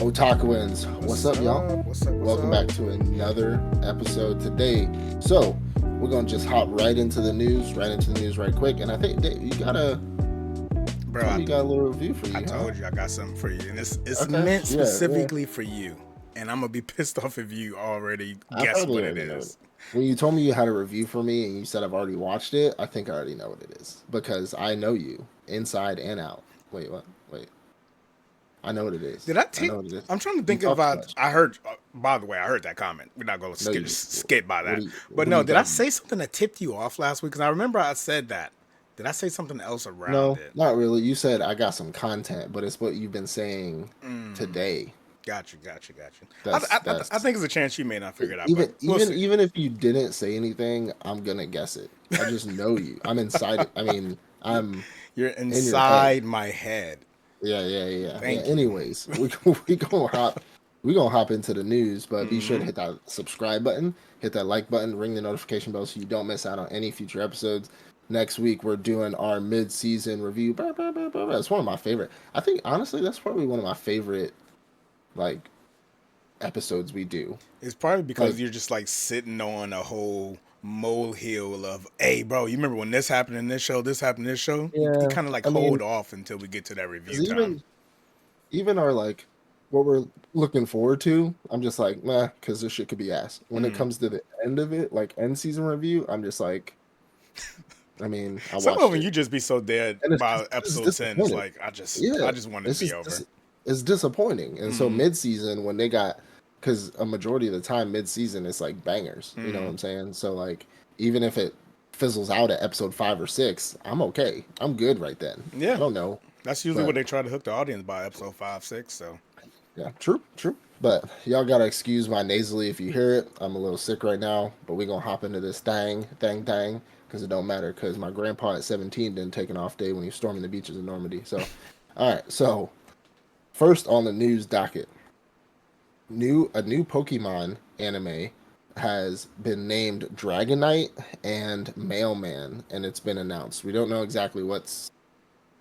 Otakuans, what's up, y'all? What's up? Welcome back to another episode today. So, we're gonna just hop right into the news, right quick. And I think Dave, you got a little review for you. I told you I got something for you, and it's Okay. meant Yeah, specifically for you. And I'm gonna be pissed off if you already I guess probably what it already know is. When you told me you had a review for me and you said I've already watched it, I think I already know what it is because I know you inside and out. Wait, what? Wait, I know what it is. Did I I take? know what it is. I'm trying to You think talk if too I. much. I heard. By the way, I heard that comment. We're not gonna No, you. skip by What that. are you? But What are no, you did I talking? say something that tipped you off last week? Because I remember I said that. Did I say something else around No, it? not really. You said I got some content, but it's what you've been saying today. Got you. That's I think there's a chance you may not figure it out, but even we'll even see. even if you didn't say anything, I'm gonna guess it. I just know you. I'm inside it. I mean, I'm You're in your head. inside my head. Yeah. Thank you. Anyways, we gonna hop into the news, but be sure to hit that subscribe button, hit that like button, ring the notification bell so you don't miss out on any future episodes. Next week we're doing our mid-season review. It's one of my favorite. I think honestly that's probably one of my favorite like episodes we do. It's probably Like because you're just like sitting on a whole molehill of, hey, bro, you remember when this happened in this show, this happened in this show? You yeah, kind of like I mean, hold off until we get to that review 'cause time. even our like what we're looking forward to, I'm just like, nah, because this shit could be ass. When it comes to the end of it, like end season review, I'm just like, I mean, I Some of watched them it, you just be so dead and by it's episode 10. It's disappointing. like Yeah, I just want it to it's be just over. it's disappointing. And so mid season when they got, because a majority of the time mid season it's like bangers. You know what I'm saying? So like even if it fizzles out at episode 5 or 6, I'm okay. I'm good right then. I Yeah, don't know, that's usually what but they try to hook the audience by episode 5, 6. So yeah, true. But y'all gotta excuse my nasally if you hear it. I'm a little sick right now, but we gonna hop into this thing, because it don't matter. Because my grandpa at 17 didn't take an off day when he was storming the beaches of Normandy. So, all right. So first on the news docket, a new Pokemon anime has been named Dragonite and Mailman, and it's been announced. We don't know exactly what's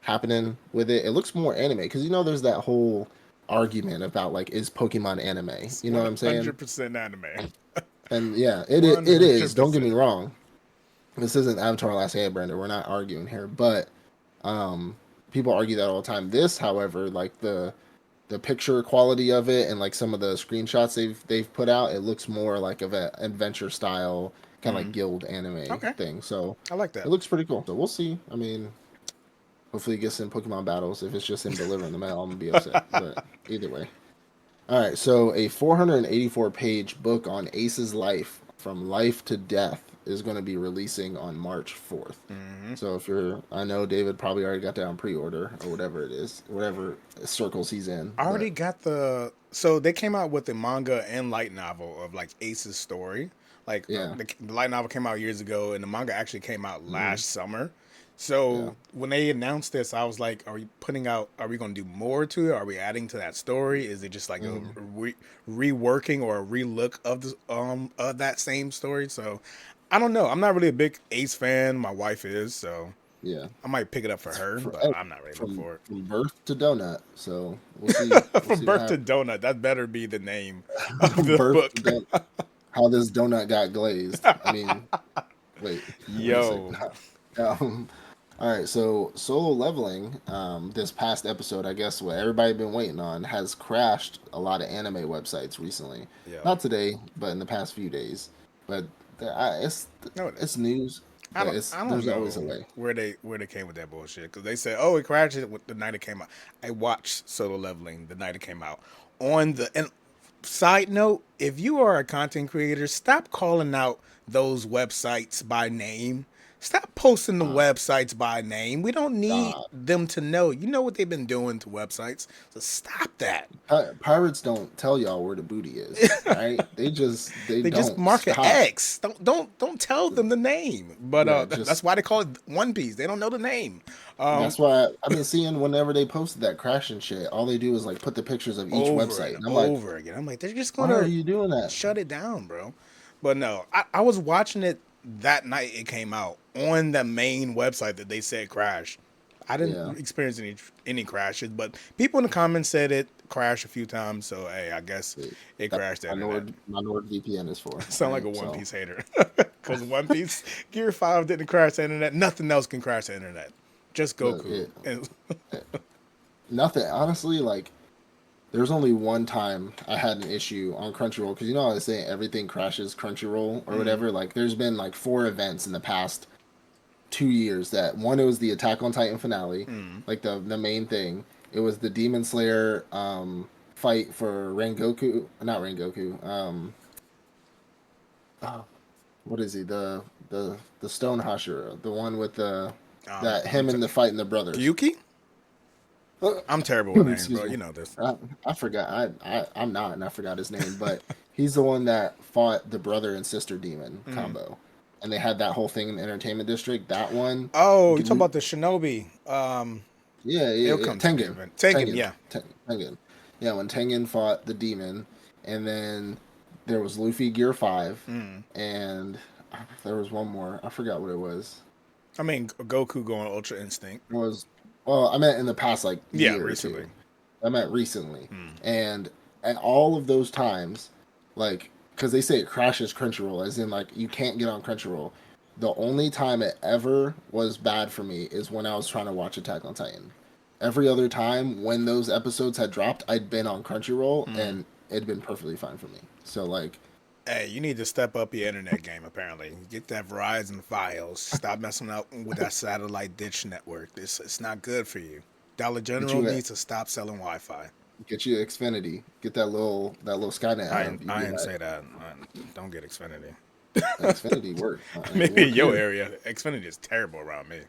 happening with it. It looks more anime because there's that whole argument about like is Pokemon anime. it's You know what I'm saying? 100% anime. And yeah, it is. Don't get me 100%. wrong. This isn't Avatar: Last Airbender. We're not arguing here, but um, people argue that all the time. This, however, like the picture quality of it and like some of the screenshots they've put out, it looks more like of an adventure style kind of like guild anime Okay, thing. So I like it that. looks pretty cool. So we'll see. I mean, hopefully it gets in Pokemon battles. If it's just him delivering the mail, I'm gonna be upset. But either way. All right, so a 484-page book on Ace's life from life to death is going to be releasing on March 4th. So if I know David probably already got that on pre-order or whatever it is, whatever circles he's in. I But already got so they came out with the manga and light novel of like Ace's story. Like yeah, the light novel came out years ago, and the manga actually came out mm, last summer. yeah. So when they announced this, I was like, Are we going to do more to it? Are we adding to that story? Is it just like a Mm. reworking or a relook of the of that same story? So I don't know. I'm not really a big Ace fan. My wife is, so Yeah. I might pick it up for It's her, but forever I'm not ready for it. from birth to donut. So we'll see. We'll From see what birth to happens. donut, that better be the name of From the birth to book. donut. How this donut got glazed. I mean, wait, wait a second. Yo, Um, all right, so solo leveling, this past episode, I guess what everybody been waiting on, has crashed a lot of anime websites recently. yo, Not today, but in the past few days. But no, it's news, but I don't there's always a know way. where they came with that bullshit because they said, oh, it crashed with the night it came out. I watched Solo Leveling the night it came out. And side note, if you are a content creator, stop calling out those websites by name. Stop posting the Uh, websites by name. We don't need uh, them to know. You know what they've been doing to websites. So stop that. Pirates don't tell y'all where the booty is. All right, they They just don't mark an stop. X. Don't tell them the name. But Yeah, that's just why they call it One Piece. They don't know the name. that's why I've been seeing whenever they posted that crash and shit, all they do is like put the pictures of each Over website, and and I'm like, over again. I'm like, they're just why are gonna you doing that? shut it down, bro. But no, I was watching it that night it came out on the main website that they said crashed. I Yeah, didn't experience any crashes, but people in the comments said it. crash a few times. So hey, I guess it That's crashed the what internet. My NordVPN is for. All Sound like right, a One so Piece hater. Because One Piece Gear 5 didn't crash the internet. Nothing else can crash the internet. Just look, Goku. And nothing. Honestly, like there's only one time I had an issue on Crunchyroll because you know how I was saying everything crashes Crunchyroll or whatever. Like there's been like 4 events in the past 2 years that one it was the Attack on Titan finale, like the main thing. It was the Demon Slayer fight for Rengoku, not Rengoku. Oh, what is he? The Stone Hashira, the one with the that I'm him and the fight and the brothers. Gyuki? Uh, I'm terrible with names, Excuse bro. me. You know this. I forgot. I'm not, and I forgot his name. But he's the one that fought the brother and sister demon combo, and they had that whole thing in the entertainment district. That one, Oh, you talking about the Shinobi? yeah. It'll come to me Tengen, eventually. Tengen, Tengen, yeah. Tengen. Yeah, when Tengen fought the demon, and then there was Luffy Gear 5, and there was one more. I forgot what it was. I mean, Goku going Ultra Instinct. It was well, I meant in the past like Yeah, year or recently. two. I meant recently, and at all of those times, like because they say it crashes Crunchyroll, as in like you can't get on Crunchyroll. The only time it ever was bad for me is when I was trying to watch Attack on Titan. Every other time when those episodes had dropped, I'd been on Crunchyroll and it'd been perfectly fine for me. So like, Hey, you need to step up your internet game, apparently. Get that Verizon files. Stop messing up with that satellite ditch network. It's not good for you. Dollar get General you needs to stop selling Wi Fi. get you Xfinity, get that little Skynet hub. You I be didn't like, say that. Don't get Xfinity. Xfinity work. It Maybe in work your here. area. Xfinity is terrible around me.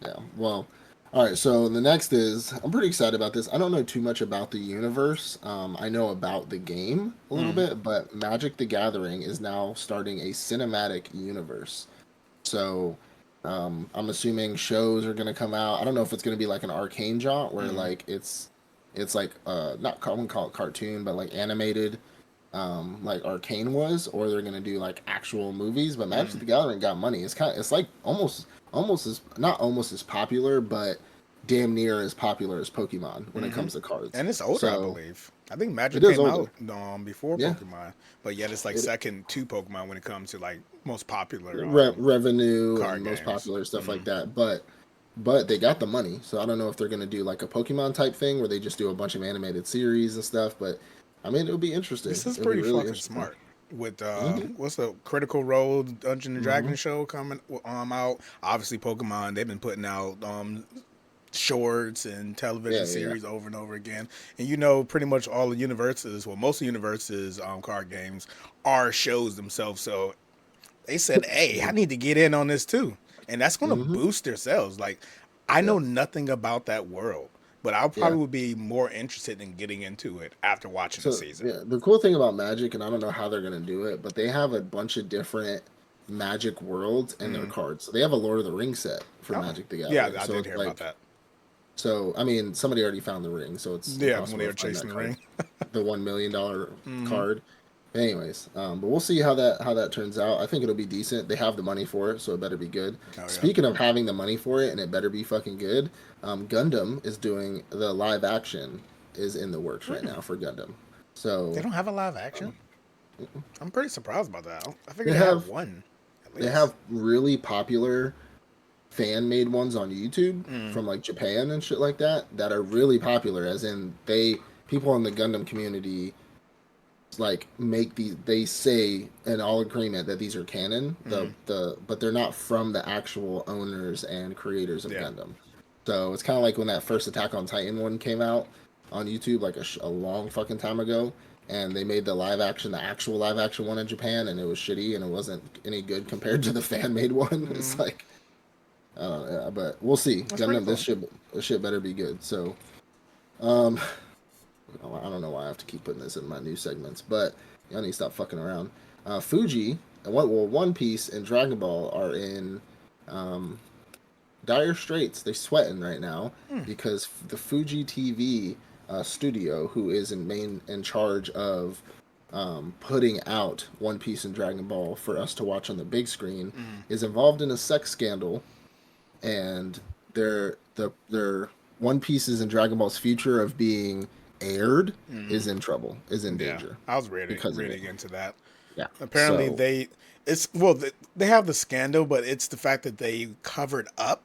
Yeah. Well, all right. So the next is I'm pretty excited about this. I don't know too much about the universe. I know about the game a little bit, but Magic the Gathering is now starting a cinematic universe. So I'm assuming shows are going to come out. I don't know if it's going to be like an arcane jaunt where like it's like not I wouldn't call it cartoon, but like animated like Arcane was, or they're gonna do like actual movies. But Magic the Gathering got money. It's like almost as not almost as popular, but damn near as popular as Pokemon when it comes to cards. And it's older, I So believe. I think Magic it is came older. out before Yeah, Pokemon, but yet it's like it second to Pokemon when it comes to like most popular revenue and card most games. popular stuff like that. But they got the money, so I don't know if they're gonna do like a Pokemon type thing where they just do a bunch of animated series and stuff. But I mean, it'll be interesting. This is It'll be pretty really fucking interesting. smart. With Hmm. what's the Critical Role Dungeon and Hmm. Dragon show coming out? Obviously, Pokemon. They've been putting out shorts and television Yeah. series over and over again. And you know, pretty much all the universes, well, most of the universes card games are shows themselves. So they said, "Hey, I need to get in on this too," and that's going to Hmm. boost their sales. Like, I Yeah. know nothing about that world, but I Yeah. probably would be more interested in getting into it after watching the So season. yeah, the cool thing about Magic, and I don't know how they're gonna do it, but they have a bunch of different Magic worlds in their cards. So they have a Lord of the Rings set for Oh, Magic the yeah, Gathering. I So did it's hear about like, that. so I mean, somebody already found the ring, so it's Yeah, when they impossible were to find chasing that the card, ring. the $1 million card. Anyways, but we'll see how that turns out. I think it'll be decent. They have the money for it, so it better be good. Oh yeah. Speaking of having the money for it, and it better be fucking good. Gundam is doing the live action is in the works right now for Gundam. They So don't have a live action. I'm pretty surprised about that. I they figured they had have one at they least. have really popular fan made ones on YouTube from like Japan and shit like that are really popular. As in they people in the Gundam community like make these they say in all agreement that these are canon but they're not from the actual owners and creators of Yeah. Gundam. So it's kind of like when that first Attack on Titan one came out on YouTube like a long fucking time ago, and they made the actual live action one in Japan, and it was shitty and it wasn't any good compared to the fan made one. It's like yeah, but we'll see. That's pretty Gundam, cool. this shit better be good. So um I don't know why I have to keep putting this in my new segments, but y'all need to stop fucking around. Fuji, One Piece and Dragon Ball are in um, dire straits. They're sweating right now because the Fuji TV studio, who is in charge of putting out One Piece and Dragon Ball for us to watch on the big screen, is involved in a sex scandal, and their One Piece's and Dragon Ball's future of being aired is in trouble, is in Yeah, danger I was ready because of it. reading into that. Yeah. Apparently, So they have the scandal, but it's the fact that they covered up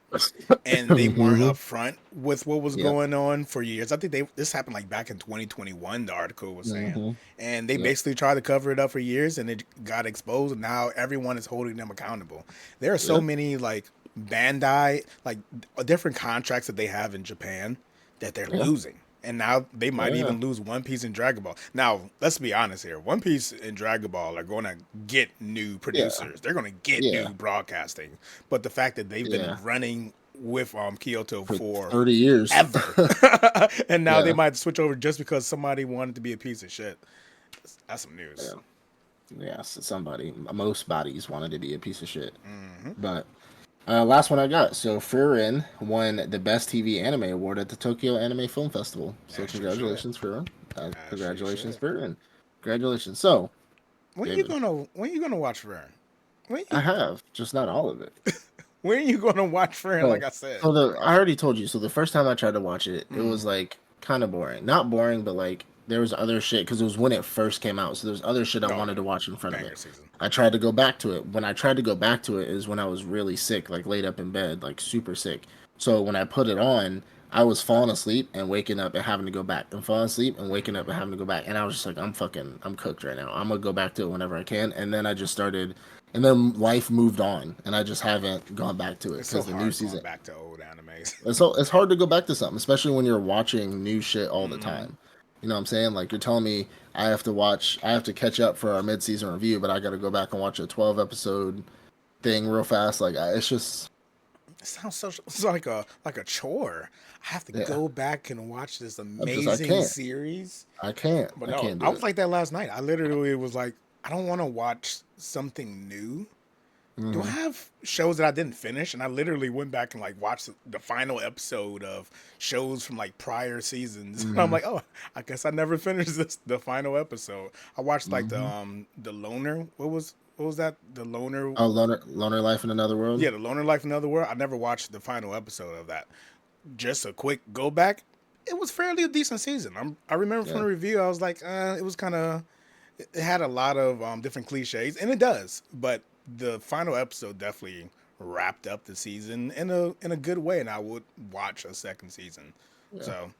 and they weren't mhm, upfront with what was yep. going on for years. I think this happened like back in 2021. The article was saying, Hmm. and they Yep. basically tried to cover it up for years, and it got exposed. And now everyone is holding them accountable. There are so Yeah. many like Bandai, like different contracts that they have in Japan that they're Yeah. losing. And now they Oh might yeah. even lose One Piece and Dragon Ball. Now, let's be honest here. One Piece and Dragon Ball are going to get new Yeah. producers. They're going to get Yeah. new broadcasting. But the fact that they've been Yeah. running with Kyoto For for 30 years. ever, and now they Yeah. might switch over just because somebody wanted to be a piece of shit. That's some Yeah. news. Yeah. So somebody, most bodies wanted to be a piece of shit. Hmm. But last one I got. So Furin won the Best TV Anime Award at the Tokyo Anime Film Festival. So As you should. congratulations, Furin. As you Congratulations, should. Furin. Congratulations. So, David, When you gonna watch Fern? When I you have just not all of it. when you gonna watch Fern? Like So, I said. so I already told you. So the first time I tried to watch it, it Mm, was like kind of boring. Not boring, but like there was other shit because it was when it first came out. So there's other shit I no, wanted to watch in front of banger it. season. I tried to go back to it. When I tried to go back to it is when I was really sick, like laid up in bed, like super sick. So when I put it on, I was falling asleep and waking up and having to go back, and falling asleep and waking up and having to go back. And I was just like, I'm cooked right now. I'm gonna go back to it whenever I can. And then I just started, and then life moved on, and I just haven't gone back to it It's so because the new hard going season. back to old animes. It's hard to go back to something, especially when you're watching new shit all the Mm, time. You know what I'm saying? Like you're telling me I have to catch up for our mid-season review, but I got to go back and watch a 12 episode thing real fast. Like it's just it sounds so. It's like a chore. I have to yeah. go back and watch this I amazing can't. series. But I no, can't I do was it. like that last night. I literally was like, I don't want to watch something new. Do I Hmm. have shows that I didn't finish? And I literally went back and like watched the final episode of shows from like prior seasons. And I'm Hmm. like, oh, I guess I never finished the final episode. I watched like Hmm. the loner. What was that? The loner. Oh, Loner Life in Another World. Yeah, the loner life in another world. I never watched the final episode of that. Just a quick go back. It was fairly a decent season. I remember from Yeah. the review, I was like, it was kind of. It had a lot of different cliches, and it does. But the final episode definitely wrapped up the season in a good way, and I would watch a second season. Yeah. So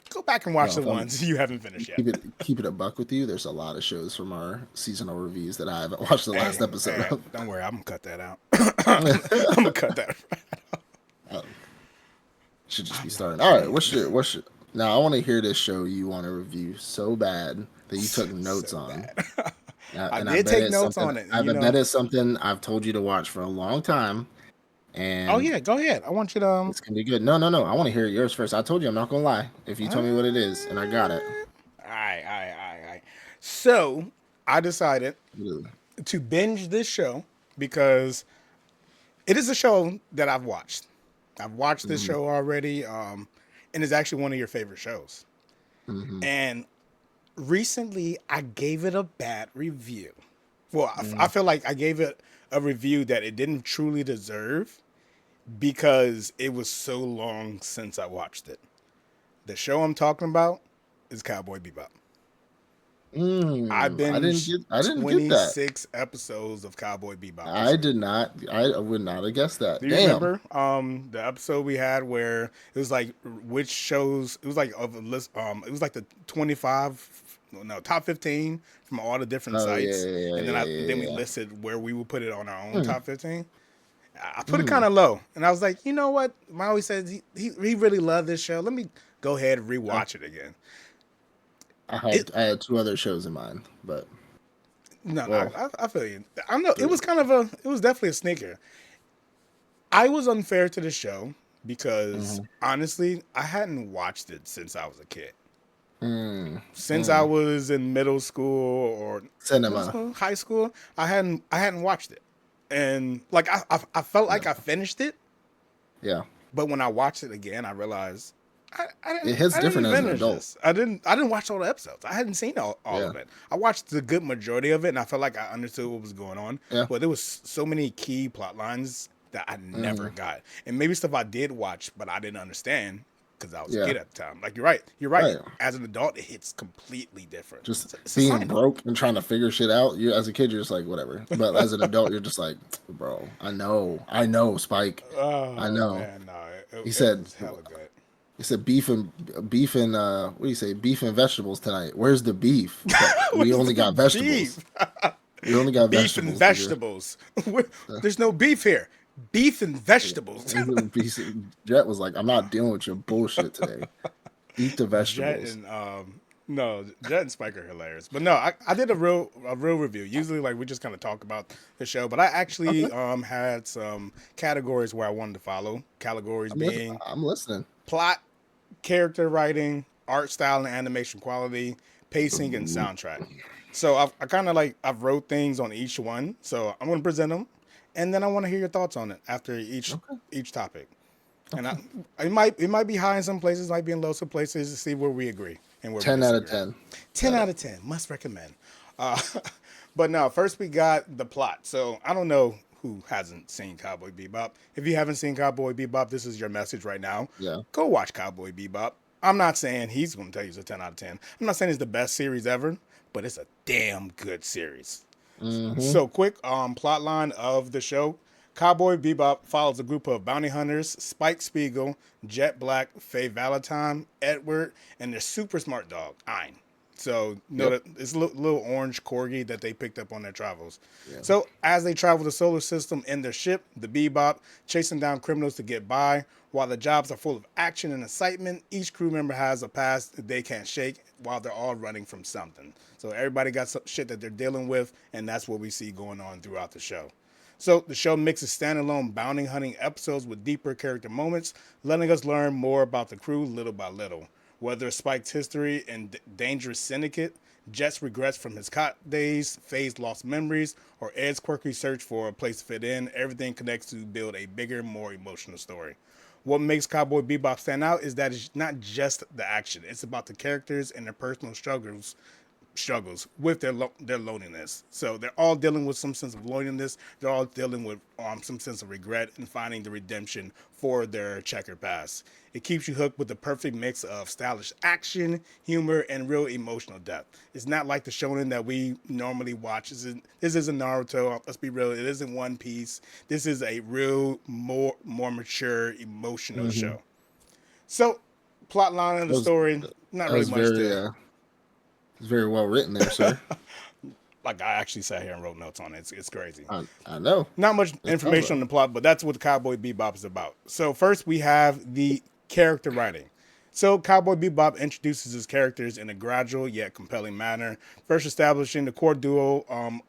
go back and watch No, the if I'm ones you haven't finished yet. keep it a buck with you, there's a lot of shows from our seasonal reviews that I haven't watched the last episode Hey, of. don't worry, I'm gonna cut that out. I'm gonna cut that. Um, should just be I'm starting. not All right, playing. what's your now? I want to hear this show you want to review so bad that you took notes So on, bad. I and I did bet take it's notes something. on it. I You bet know. it's something I've told you to watch for a long time, Oh and yeah, go ahead. I want you to. it's gonna be good. No, no, no. I want to hear yours first. I told you I'm not gonna lie. If you All told me what it is, and I got it. right. So I decided Literally. to binge this show because it is a show that I've watched. I've watched this Mm-hmm. show already, and it's actually one of your favorite shows. Mm-hmm. And recently, I gave it a bad review. Well, I Mm-hmm. feel like I gave it a review that it didn't truly deserve because it was so long since I watched it. The show I'm talking about is Cowboy Bebop. I binged I didn't get that. 26 episodes of Cowboy Bebop this I year. did not. I would not have guessed Do that. you Damn. remember the episode we had where it was like which shows? It was like of a list. It was like the 25, no, top 15 from all the different Oh yeah, sites, yeah, yeah, and yeah, then yeah, we yeah. listed where we would put it on our own Hmm. top 15. I put it Hmm. kind of low, and I was like, you know what? Maui says he really loved this show. Let me go ahead and Yeah. rewatch it again. It I had two other shows in mind, but no, well, I feel you. I know it was three. kind of it was definitely a sneaker. I was unfair to the show because Mm-hmm. honestly, I hadn't watched it since I was a kid. Mm. Since I Mm. was in middle school or middle Cinema. school, high school, I hadn't watched it, and like I felt Yeah. like I finished it, Yeah. but when I watched it again, I realized It hits I didn't different as an finish adult. this. I didn't watch all the episodes. I hadn't seen all Yeah. of it. I watched the good majority of it, and I felt like I understood what was going on. Yeah. But there was so many key plot lines that I never Mm-hmm. got, and maybe stuff I did watch, but I didn't understand because I was a Yeah. kid at the time. Like you're right. You're right. Right. As an adult, it hits completely different. Just It's a being side note. broke and trying to figure shit out. You as a kid, you're just like whatever. But as an adult, you're just like, bro, I know, Spike, I Oh know. man, no, He it said, was hella good. he said beef and what do you say? Beef and vegetables tonight. Where's the beef? But we Where's only the got vegetables. beef? We only got Beef and vegetables, nigga. vegetables. There's no beef here. Beef and vegetables. Jet was like, I'm not dealing with your bullshit today. Eat the Jet vegetables. and no, Jet and Spike are hilarious. But no, I did a real review. Usually like we just kind of talk about the show, but I actually Okay. had some categories where I wanted to follow. Categories being I'm listening. plot, character writing, art style and animation quality, pacing and Ooh. soundtrack. So I kind of like I've wrote things on each one. So I'm going to present them and then I want to hear your thoughts on it after Okay. each topic. And Okay. it might be high in some places, might be in low some places to see where we agree and where we 10 out of disagree. 10. 10 Got out it. of 10, must recommend. Uh, but no, first we got the plot. So I don't know who hasn't seen Cowboy Bebop. If you haven't seen Cowboy Bebop, this is your message right now. Yeah. Go watch Cowboy Bebop. I'm not saying he's going to tell you it's a 10 out of 10. I'm not saying it's the best series ever, but it's a damn good series. Mm-hmm. So, quick plot line of the show. Cowboy Bebop follows a group of bounty hunters, Spike Spiegel, Jet Black, Faye Valentine, Edward, and their super smart dog, Ein. So, know Yep. that it's a little orange corgi that they picked up on their travels. Yeah. So, as they travel the solar system in their ship, the Bebop, chasing down criminals to get by, while the jobs are full of action and excitement, each crew member has a past that they can't shake while they're all running from something. So, everybody got some shit that they're dealing with, and that's what we see going on throughout the show. So the show mixes standalone bounty hunting episodes with deeper character moments, letting us learn more about the crew little by little. Whether Spike's history and dangerous syndicate, Jet's regrets from his cop days, Faye's lost memories, or Ed's quirky search for a place to fit in, everything connects to build a bigger, more emotional story. What makes Cowboy Bebop stand out is that it's not just the action; it's about the characters and their personal struggles with their loneliness. So they're all dealing with some sense of loneliness. They're all dealing with some sense of regret and finding the redemption for their checkered past. It keeps you hooked with the perfect mix of stylish action, humor, and real emotional depth. It's not like the shonen that we normally watch. This isn't Naruto. Let's be real. It isn't One Piece. This is a real, more mature, emotional Mm-hmm. show. So, plot line of That the was story, not that really was much very to it's very well written there, sir. like I actually sat here and wrote notes on it. It's crazy. I know. Not much It sounds information like. on the plot, but that's what Cowboy Bebop is about. So first we have the character writing. So Cowboy Bebop introduces his characters in a gradual yet compelling manner. First establishing the core duo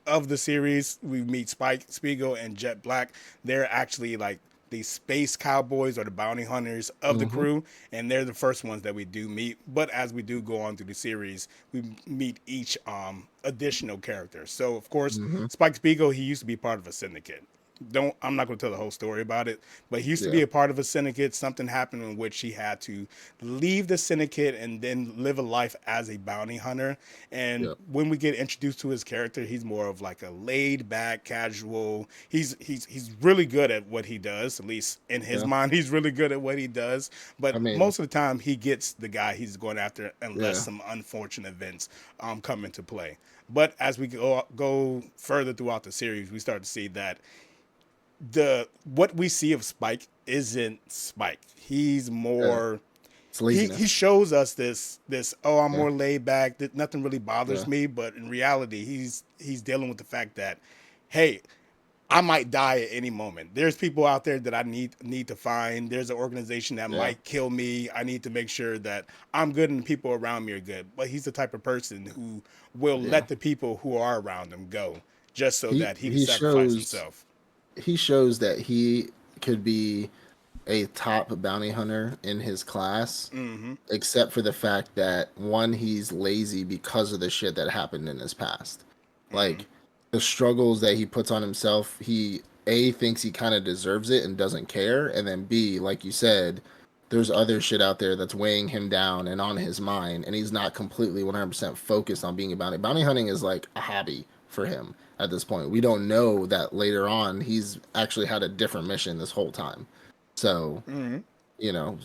of the series, we meet Spike Spiegel and Jet Black. They're actually like the space cowboys or the bounty hunters of the Mm-hmm. crew, and they're the first ones that we do meet. But as we do go on through the series, we meet each additional character. So of course, Mm-hmm. Spike Spiegel, he used to be part of a syndicate. Don't I'm not going to tell the whole story about it, but he used to Yeah. be a part of a syndicate. Something happened in which he had to leave the syndicate and then live a life as a bounty hunter. And Yep. when we get introduced to his character, he's more of like a laid back, casual. He's really good at what he does. At least in his Yeah. mind, he's really good at what he does. I But mean, most of the time, he gets the guy he's going after, unless yeah. some unfortunate events come into play. But as we go further throughout the series, we start to see that the what we see of Spike isn't Spike. He's Yeah. more It's he laziness. shows us this I'm Yeah. more laid back, that nothing really Yeah. bothers me, but in reality he's dealing with the fact that hey, I might die at any moment. There's people out there that I need to find. There's an organization that Yeah. might kill me. I need to make sure that I'm good and the people around me are good. But he's the type of person who will Yeah. let the people who are around him go just so He that he can he sacrifice shows himself. he shows that he could be a top bounty hunter in his class, Hmm. except for the fact that one, he's lazy because of the shit that happened in his past. Hmm. Like the struggles that he puts on himself, he A thinks he kind of deserves it and doesn't care, and then B, like you said, there's other shit out there that's weighing him down and on his mind, and he's not completely 100% focused on being a bounty. Bounty hunting is like a hobby for him at this point. We don't know that later on he's actually had a different mission this whole time. So Hmm.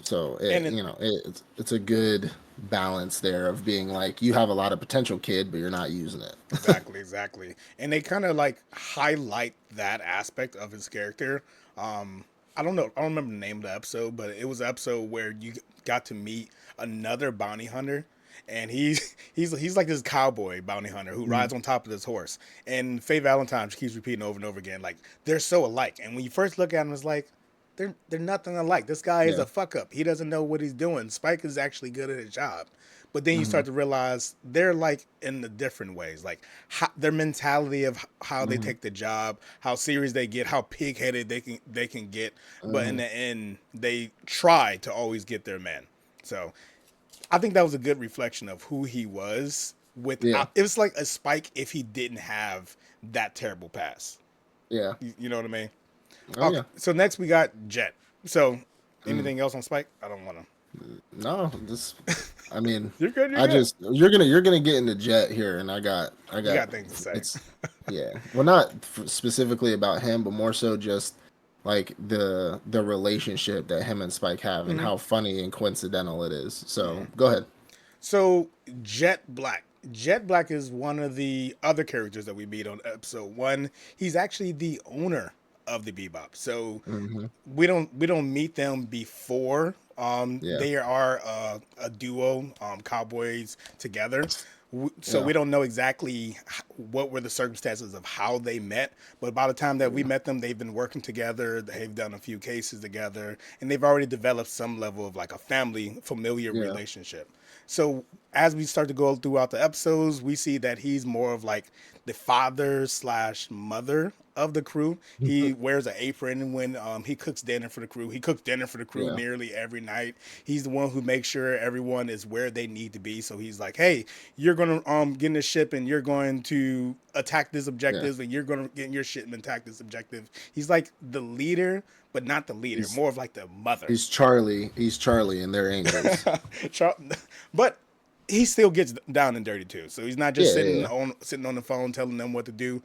So And it, it's a good balance there of being like you have a lot of potential, kid, but you're not using it. exactly, exactly. And they kind of like highlight that aspect of his character. I don't know, I don't remember the name of the episode, but it was an episode where you got to meet another bounty hunter, and he's like this cowboy bounty hunter who Mm, rides on top of this horse. And Faye Valentine she keeps repeating over and over again, like they're so alike. And when you first look at them, it's like they're nothing alike. This guy is yeah. a fuck up. He doesn't know what he's doing. Spike is actually good at his job. But then you Hmm. start to realize they're like in the different ways, like their mentality of how they Hmm. take the job, how serious they get, how pig-headed they can get. But in Hmm. the end, they try to always get their man. So I think that was a good reflection of who he was. Yeah. Without it was like a Spike if he didn't have that terrible past. Yeah. You know what I mean? Oh Okay, yeah. so next we got Jet. So Mm. anything else on Spike? I don't want to. No, this. I mean, You're good. You're I good. just you're gonna get into Jet here, and I You got got things to say. it's yeah. Well, not specifically about him, but more so just like the relationship that him and Spike have, and Mhm. how funny and coincidental it is. So go ahead. So Jet Black. Jet Black is one of the other characters that we meet on episode one. He's actually the owner of the Bebop. So Hmm. we don't meet them before. Yeah. They are a duo, cowboys together. So Yeah. we don't know exactly what were the circumstances of how they met, but by the time that we Yeah. met them, they've been working together. They've done a few cases together, and they've already developed some level of like a family, familiar Yeah. relationship. So as we start to go throughout the episodes, we see that he's more of like the father slash mother of the crew. He wears an apron when he cooks dinner for the crew. He cooks dinner for the crew Yeah. nearly every night. He's the one who makes sure everyone is where they need to be. So he's like, "Hey, you're gonna get in the ship and you're going to attack this Yeah. objective, and you're gonna get in your ship and attack this objective." He's like the leader, but not the leader, He's more of like the mother. he's Charlie. He's Charlie, and they're angels. But he still gets down and dirty too. So he's not just Yeah. Yeah. sitting on the phone telling them what to do.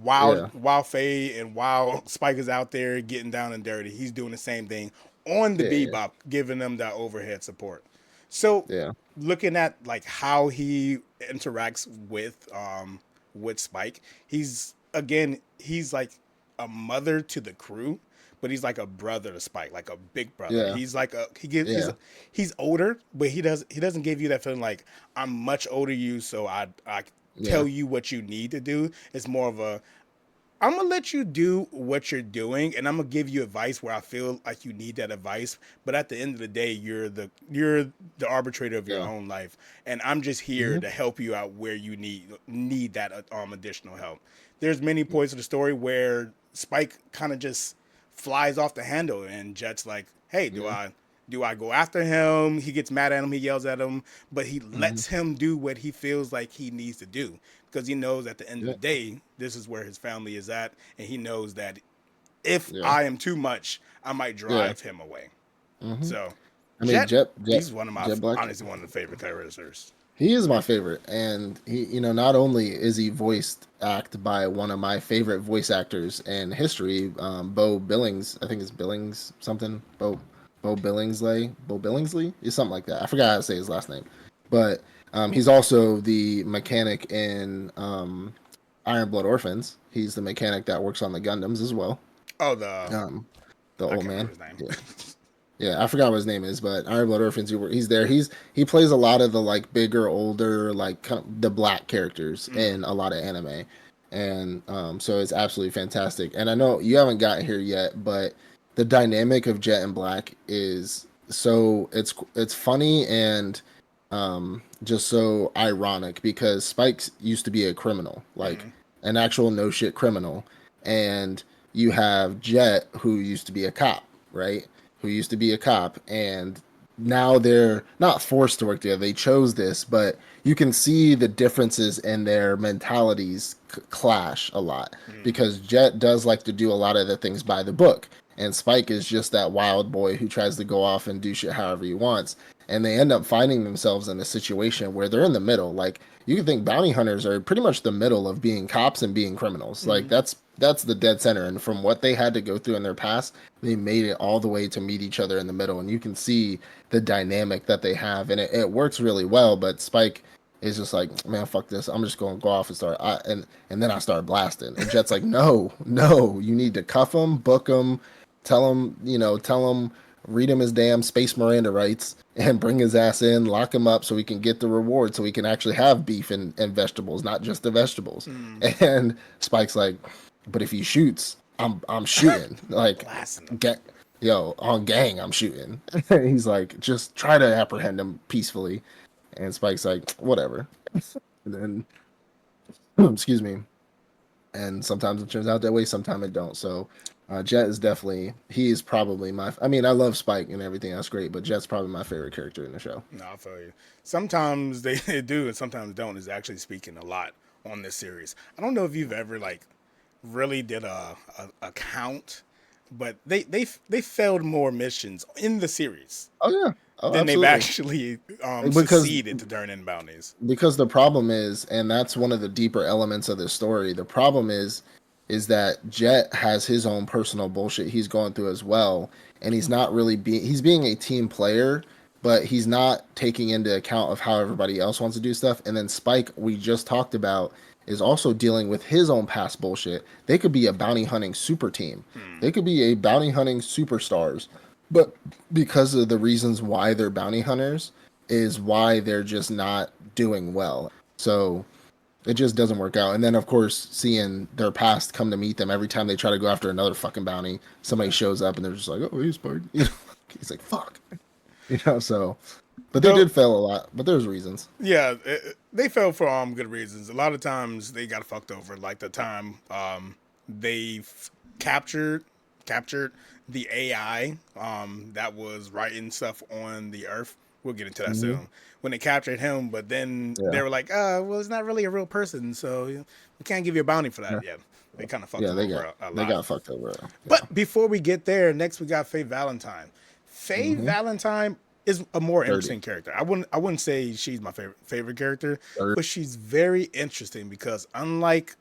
Yeah. While Faye and while Spike is out there getting down and dirty, he's doing the same thing on the Yeah. Yeah. Bebop, giving them that overhead support. So Yeah. looking at like how he interacts with Spike, he's like a mother to the crew, but he's like a brother to Spike, like a big brother. Yeah. He's like a he gives Yeah. he's older, but he doesn't give you that feeling like I'm much older than you, so I Yeah. tell you what you need to do. It's more of a I'm gonna let you do what you're doing, and I'm gonna give you advice where I feel like you need that advice. But at the end of the day, you're the arbitrator of your Yeah. own life, and I'm just here Hmm. to help you out where you need that additional help. There's many points of the story where Spike kind of just flies off the handle, and Jet's like, "Hey, do Yeah. I go after him?" He gets mad at him, he yells at him, but he Hmm. lets him do what he feels like he needs to do because he knows at the end of Yeah. the day, this is where his family is at, and he knows that if Yeah. I am too much, I might Yeah. drive him away. Hmm. So, I mean, Jet, Jet, Jet, he's one of my Jet Black. honestly one of the favorite characters. He is my favorite, and not only is he voiced act by one of my favorite voice actors in history, Bo Billings. I think it's Billings something. Bo Billingsley is something like that. I forgot how to say his last name, but he's also the mechanic in Iron Blood Orphans. He's the mechanic that works on the Gundams as well. Oh, Um, the I old can't remember man. his name. Yeah. Yeah, I forgot what his name is, but Iron Blood Orphans. He's there. He plays a lot of the like bigger, older, like kind of the black characters Mm. in a lot of anime, and so it's absolutely fantastic. And I know you haven't gotten here yet, but the dynamic of Jet and Black is so it's funny and just so ironic because Spike used to be a criminal, like Mm. an actual no shit criminal, and you have Jet who used to be a cop, right? Who used to be a cop, and now they're not forced to work together. They chose this, but you can see the differences in their mentalities clash a lot Mm. because Jet does like to do a lot of the things by the book, and Spike is just that wild boy who tries to go off and do shit however he wants. and they end up finding themselves in a situation where they're in the middle. Like you can think bounty hunters are pretty much the middle of being cops and being criminals. Like that's the dead center. And from what they had to go through in their past, they made it all the way to meet each other in the middle. And you can see the dynamic that they have, and it works really well. But Spike is just like, man, fuck this. I'm just gonna go off and start, and then I start blasting. And Jet's like, no, no, you need to cuff him, book him, tell him, read him his damn Space Miranda rights, and bring his ass in, lock him up so we can get the reward, so we can actually have beef and vegetables, not just the vegetables. And Spike's like, but if he shoots, I'm shooting. Like, Blasting him. get on gang, I'm shooting. He's like, just try to apprehend him peacefully. And Spike's like, whatever. And then, excuse me. And sometimes it turns out that way, sometimes it don't. So Jet is definitely, he's probably I mean, I love Spike and everything, that's great, but Jet's probably my favorite character in the show. No, I feel you. Sometimes they do and sometimes don't is actually speaking a lot on this series. I don't know if you've ever like really did a count, but they failed more missions in the series Oh yeah. Oh, than they've absolutely. actually Because succeeded to turn in bounties. because the problem is, and that's one of the deeper elements of this story, the problem is that Jet has his own personal bullshit he's going through as well, and he's not really he's being a team player, but he's not taking into account of how everybody else wants to do stuff. And then Spike, we just talked about, is also dealing with his own past bullshit. They could be a bounty hunting super team. They could be a bounty hunting superstars, but because of the reasons why they're bounty hunters is why they're just not doing well. So it just doesn't work out. And then, of course, seeing their past come to meet them every time they try to go after another fucking bounty, somebody shows up and they're just like, "Oh, he's Spike." He's like, "Fuck," So, but they No, did fail a lot. But there's reasons. yeah, they fell for good reasons. A lot of times they got fucked over. Like the time they captured the AI that was writing stuff on the Earth. We'll get into that Hmm. soon. When they captured him, but then Yeah, they were like, well, it's not really a real person, so we can't give you a bounty for that. yeah, Yeah, they kind of fucked yeah. him over a They lot. got fucked over. Yeah. But before we get there, next we got Faye Valentine. Faye Hmm. Valentine is a more Dirty, interesting character. I wouldn't say she's my favorite character, dirty. but she's very interesting because unlike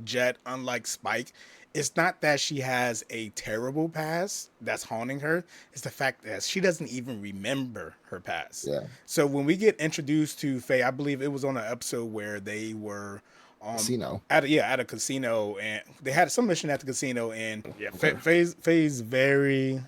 Jet, unlike Spike, it's not that she has a terrible past that's haunting her. It's the fact that she doesn't even remember her past. Yeah, So when we get introduced to Faye, I believe it was on an episode where they were casino. at a casino and they had some mission at the casino and yeah, Okay. Faye's very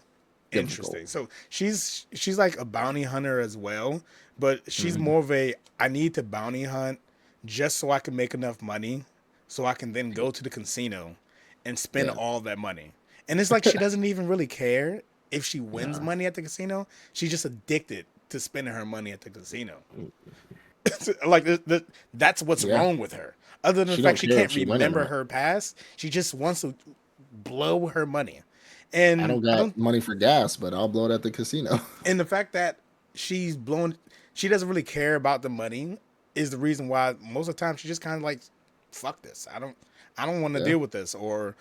Difficult. interesting. So she's like a bounty hunter as well, but she's Hmm. more of a I need to bounty hunt just so I can make enough money so I can then go to the casino and spend Yeah. all that money. And it's like she doesn't even really care if she wins Nah. money at the casino. She's just addicted to spending her money at the casino. Like that's what's Yeah. wrong with her. Other than the She fact don't she care if can't she win or remember not. her past, she just wants to blow her money. I And don't I got don't money for gas, but I'll blow it at the casino. and the fact that she doesn't really care about the money is the reason why most of the time she just kind of like fuck this. I don't want to Yeah. deal with this or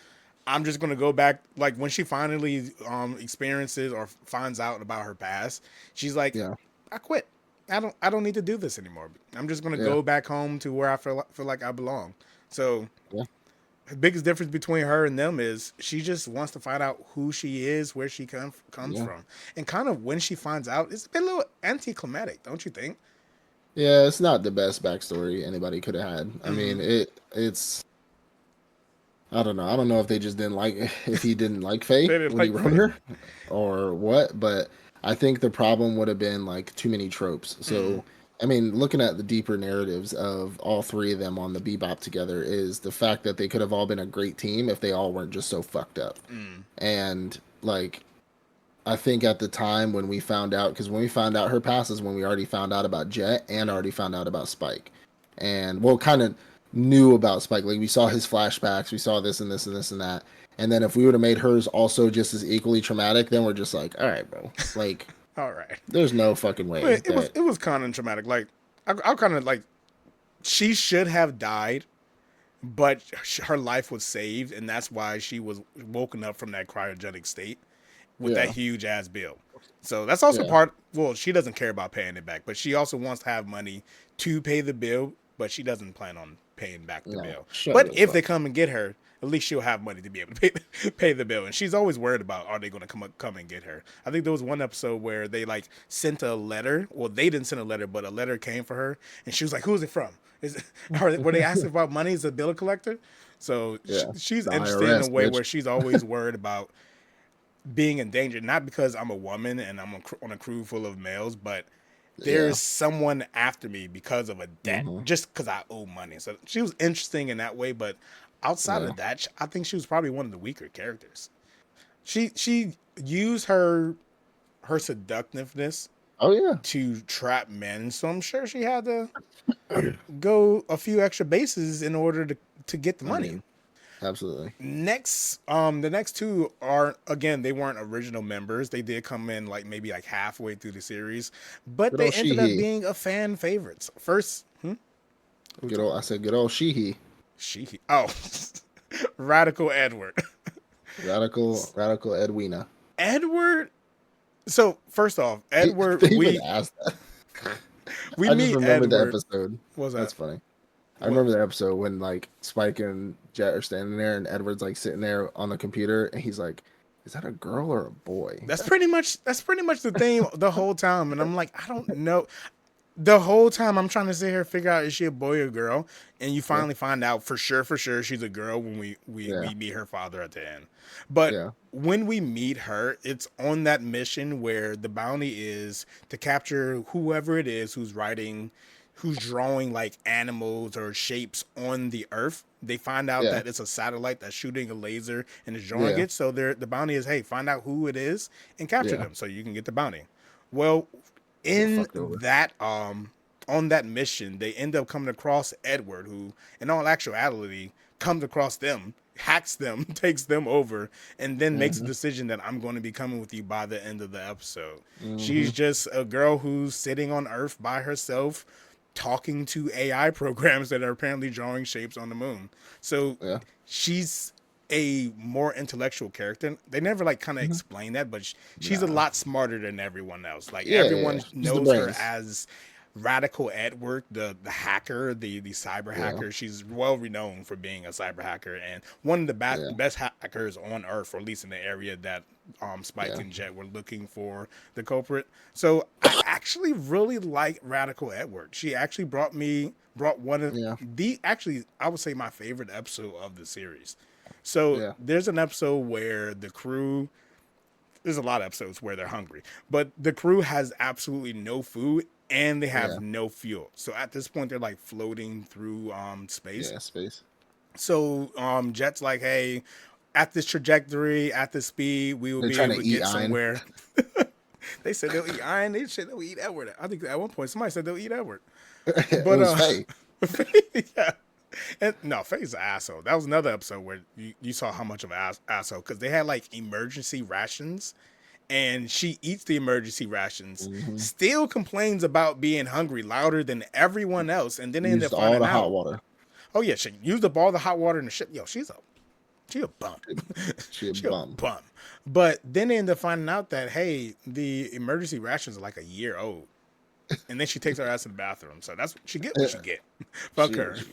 I'm just going to go back like when she finally experiences or finds out about her past, she's like Yeah. I quit. I don't need to do this anymore. I'm just going to Yeah. go back home to where I feel like I belong. So Yeah. the biggest difference between her and them is she just wants to find out who she is, where she comes Yeah. from, and kind of when she finds out, it's been a little anticlimactic, don't you think? Yeah, it's not the best backstory anybody could have had. I Mm-hmm. mean, it's I don't know. I don't know if they just didn't like if he didn't like Faye They didn't when he like wrote Faye. her or what, but I think the problem would have been like too many tropes. Mm, So, I mean, looking at the deeper narratives of all three of them on the Bebop together is the fact that they could have all been a great team if they all weren't just so fucked up. mm, And like I think at the time when we found out, because when we found out her past is when we already found out about Jet and already found out about Spike, and well, kind of knew about Spike. Like we saw his flashbacks, we saw this and this and this and that, and then if we would have made hers also just as equally traumatic, then we're just like, all right, bro, like all right. there's no fucking way But it was that it was kind of traumatic. Like I kind of like she should have died, but her life was saved, and that's why she was woken up from that cryogenic state with that yeah. huge ass bill. So that's also Yeah. part. Well, she doesn't care about paying it back, but she also wants to have money to pay the bill. But she doesn't plan on paying back the No, bill. shut But the if they fuck. come and get her, at least she'll have money to be able to pay the bill. And she's always worried about, are they going to come and get her? I think there was one episode where they like sent a letter. Well, they didn't send a letter, but a letter came for her, and she was like, "Who's it from? Were they asking about money? Is a bill collector?" So Yeah, she's the interested in a IRS, way bitch. where she's always worried about being in danger, not because I'm a woman and I'm on a crew full of males, but there's Yeah. someone after me because of a debt, Hmm. just because I owe money. So she was interesting in that way, but outside Yeah. of that, I think she was probably one of the weaker characters. She used her seductiveness Oh yeah. to trap men, so I'm sure she had to go a few extra bases in order to get the I money. mean, absolutely. The next two are, again, they weren't original members. They did come in like maybe like halfway through the series, but Good they old ended up Sheehy. being a fan favorites. First, we Good talking old. I about said good old Sheehy. she. Oh, Radical Edward. Radical Edwina. Edward. So first off, They, Edward, they even asked that. we I just meet remembered the Edward. episode. What was That's that? funny. I What? remember the episode when like Spike and Jet are standing there, and Edward's like sitting there on the computer, and he's like, "Is that a girl or a boy?" That's pretty much the thing the whole time, and I'm like, I don't know. The whole time I'm trying to sit here figure out, is she a boy or girl, and you Yeah. finally find out for sure she's a girl when Yeah. we meet her father at the end. But Yeah. when we meet her, it's on that mission where the bounty is to capture whoever it is who's drawing like animals or shapes on the earth. They find out Yeah. that it's a satellite that's shooting a laser and is drawing Yeah. it. So the bounty is, hey, find out who it is and capture Yeah. them so you can get the bounty. Well, They get in fucked over. that on that mission, they end up coming across Edward, who in all actuality comes across them, hacks them, takes them over, and then makes a Hmm. decision that I'm going to be coming with you by the end of the episode. Hmm. She's just a girl who's sitting on Earth by herself, talking to AI programs that are apparently drawing shapes on the moon. So Yeah. she's a more intellectual character. They never like kind of Hmm. explain that, but she's a Nah. lot smarter than everyone else. Like Yeah. Yeah. everyone Yeah. She's the knows her brains. as Radical Edward, the hacker, the cyber Yeah. hacker. She's well renowned for being a cyber hacker and one of the Yeah. best hackers on Earth, or at least in the area that Spike Yeah. and Jet were looking for the culprit. So I actually really like Radical Edward. She actually brought one of Yeah. the actually I would say my favorite episode of the series. So Yeah. there's an episode where the crew, there's a lot of episodes where they're hungry, but the crew has absolutely no food and they have Yeah. no fuel. So at this point, they're like floating through space. Yeah. Space. So Jet's like, hey, at this trajectory, at this speed, we will They're be trying able to to eat get iron. somewhere. They said they'll eat iron. They said they'll eat Edward. I think at one point somebody said they'll eat Edward. It But was Faye. yeah. And no, Faye's an asshole. That was another episode where you saw how much of an asshole, because they had like emergency rations, and she eats the emergency rations, Hmm. still complains about being hungry louder than everyone else, and then they end up Used all finding the hot out, water. oh yeah, she used up all the hot water in the ship. Yo, she a bum. She a She a bum. bum. But then they end up finding out that, hey, the emergency rations are like a year old. And then she takes her ass to the bathroom. So that's she get what she get. Fuck She, her. she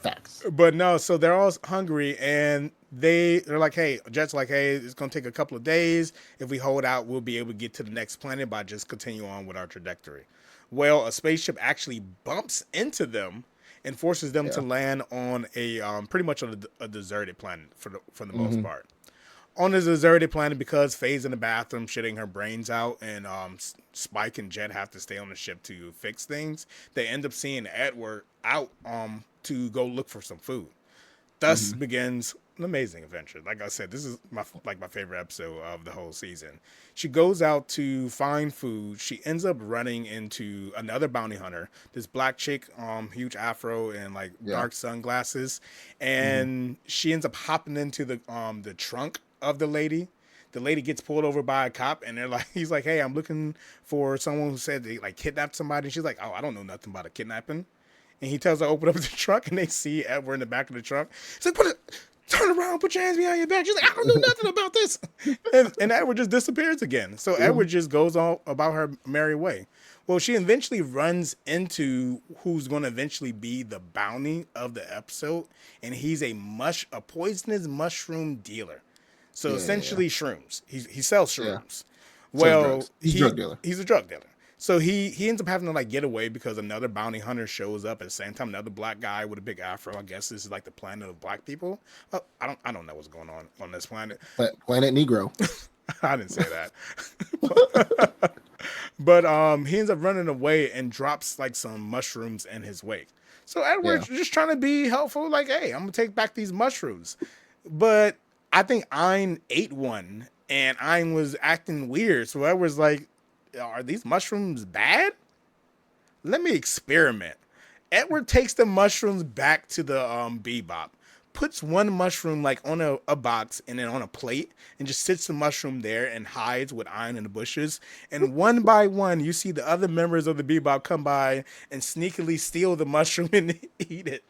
facts. But no, so they're all hungry, and they're like, hey, Jet's like, hey, it's gonna take a couple of days. If we hold out, we'll be able to get to the next planet by just continue on with our trajectory. Well, a spaceship actually bumps into them and forces them to Yeah. land on a pretty much on a deserted planet for the most Hmm. part. On a deserted planet, because Faye's in the bathroom shitting her brains out, and Spike and Jet have to stay on the ship to fix things. They end up seeing Edward out to go look for some food. Thus Hmm. begins an amazing adventure. Like I said, this is my favorite episode of the whole season. She goes out to find food. She ends up running into another bounty hunter, this black chick, huge afro and like Yeah. dark sunglasses, Hmm. and she ends up hopping into the trunk of the lady. The lady gets pulled over by a cop, and they're like, he's like, hey, I'm looking for someone who said they like kidnapped somebody. And she's like, oh, I don't know nothing about a kidnapping. And he tells her to open up the truck, and they see Edward in the back of the truck. He's like, turn around, put your hands behind your back. She's like, I don't know nothing about this. And Edward just disappears again. So Yeah. Edward just goes on about her merry way. Well, she eventually runs into who's going to eventually be the bounty of the episode, and he's a poisonous mushroom dealer. So Yeah, yeah, yeah. essentially, shrooms. He sells Yeah. shrooms. Sells Well, drugs. He's a drug dealer. he's a drug dealer. So he ends up having to like get away because another bounty hunter shows up at the same time. Another black guy with a big afro. I guess this is like the planet of black people. Oh, I don't know what's going on this planet. Planet Negro. I didn't say that. But he ends up running away and drops like some mushrooms in his wake. So Yeah. Edward's just trying to be helpful, like, hey, I'm gonna take back these mushrooms. But I think Ein ate one and Ein was acting weird. So Edward's like, are these mushrooms bad? Let me experiment. Edward takes the mushrooms back to the Bebop, puts one mushroom like on a box and then on a plate, and just sits the mushroom there and hides with Iron in the bushes. And one by one, you see the other members of the Bebop come by and sneakily steal the mushroom and eat it.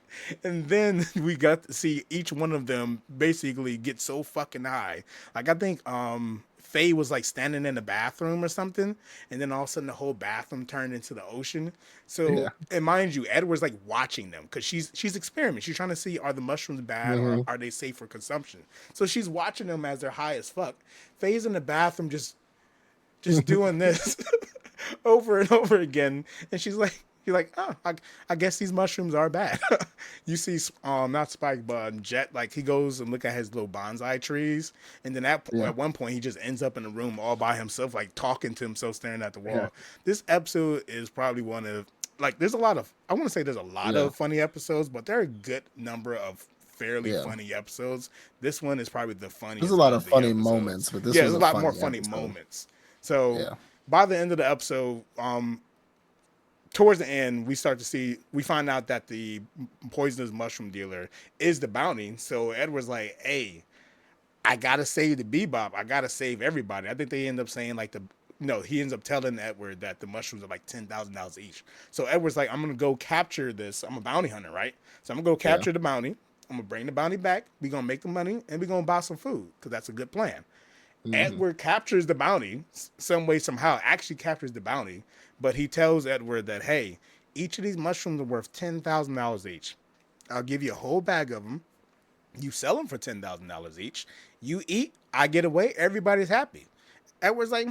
And then we got to see each one of them basically get so fucking high. Like I think Faye was like standing in the bathroom or something, and then all of a sudden the whole bathroom turned into the ocean. So, Yeah. and mind you, Edward's like watching them because she's experimenting. She's trying to see, are the mushrooms bad or are they safe for consumption? So she's watching them as they're high as fuck. Faye's in the bathroom just doing this over and over again, and she's like. You're like, oh, I guess these mushrooms are bad. You see, not Spike, but Jet, like he goes and look at his little bonsai trees, and then Yeah. at one point he just ends up in a room all by himself, like talking to himself, staring at the wall. Yeah. This episode is probably one of like there's a lot of I want to say there's a lot Yeah. of funny episodes, but there are a good number of fairly Yeah. funny episodes. This one is probably the funniest. There's a lot of the funny episodes. moments, but this Yeah, was there's a a lot more funny funny episode. moments. So Yeah. by the end of the episode, towards the end, we find out that the poisonous mushroom dealer is the bounty. So Edward's like, hey, I gotta save the Bebop. I gotta save everybody. I think they end up saying like he ends up telling Edward that the mushrooms are like $10,000 each. So Edward's like, I'm gonna go capture this. I'm a bounty hunter, right? So I'm gonna go capture the bounty. I'm gonna bring the bounty back. We're gonna make the money and we're gonna buy some food because that's a good plan. Edward captures the bounty some way, somehow, actually captures the bounty, but he tells Edward that, hey, each of these mushrooms are worth $10,000 each. I'll give you a whole bag of them. You sell them for $10,000 each. You eat, I get away, everybody's happy. Edward's like,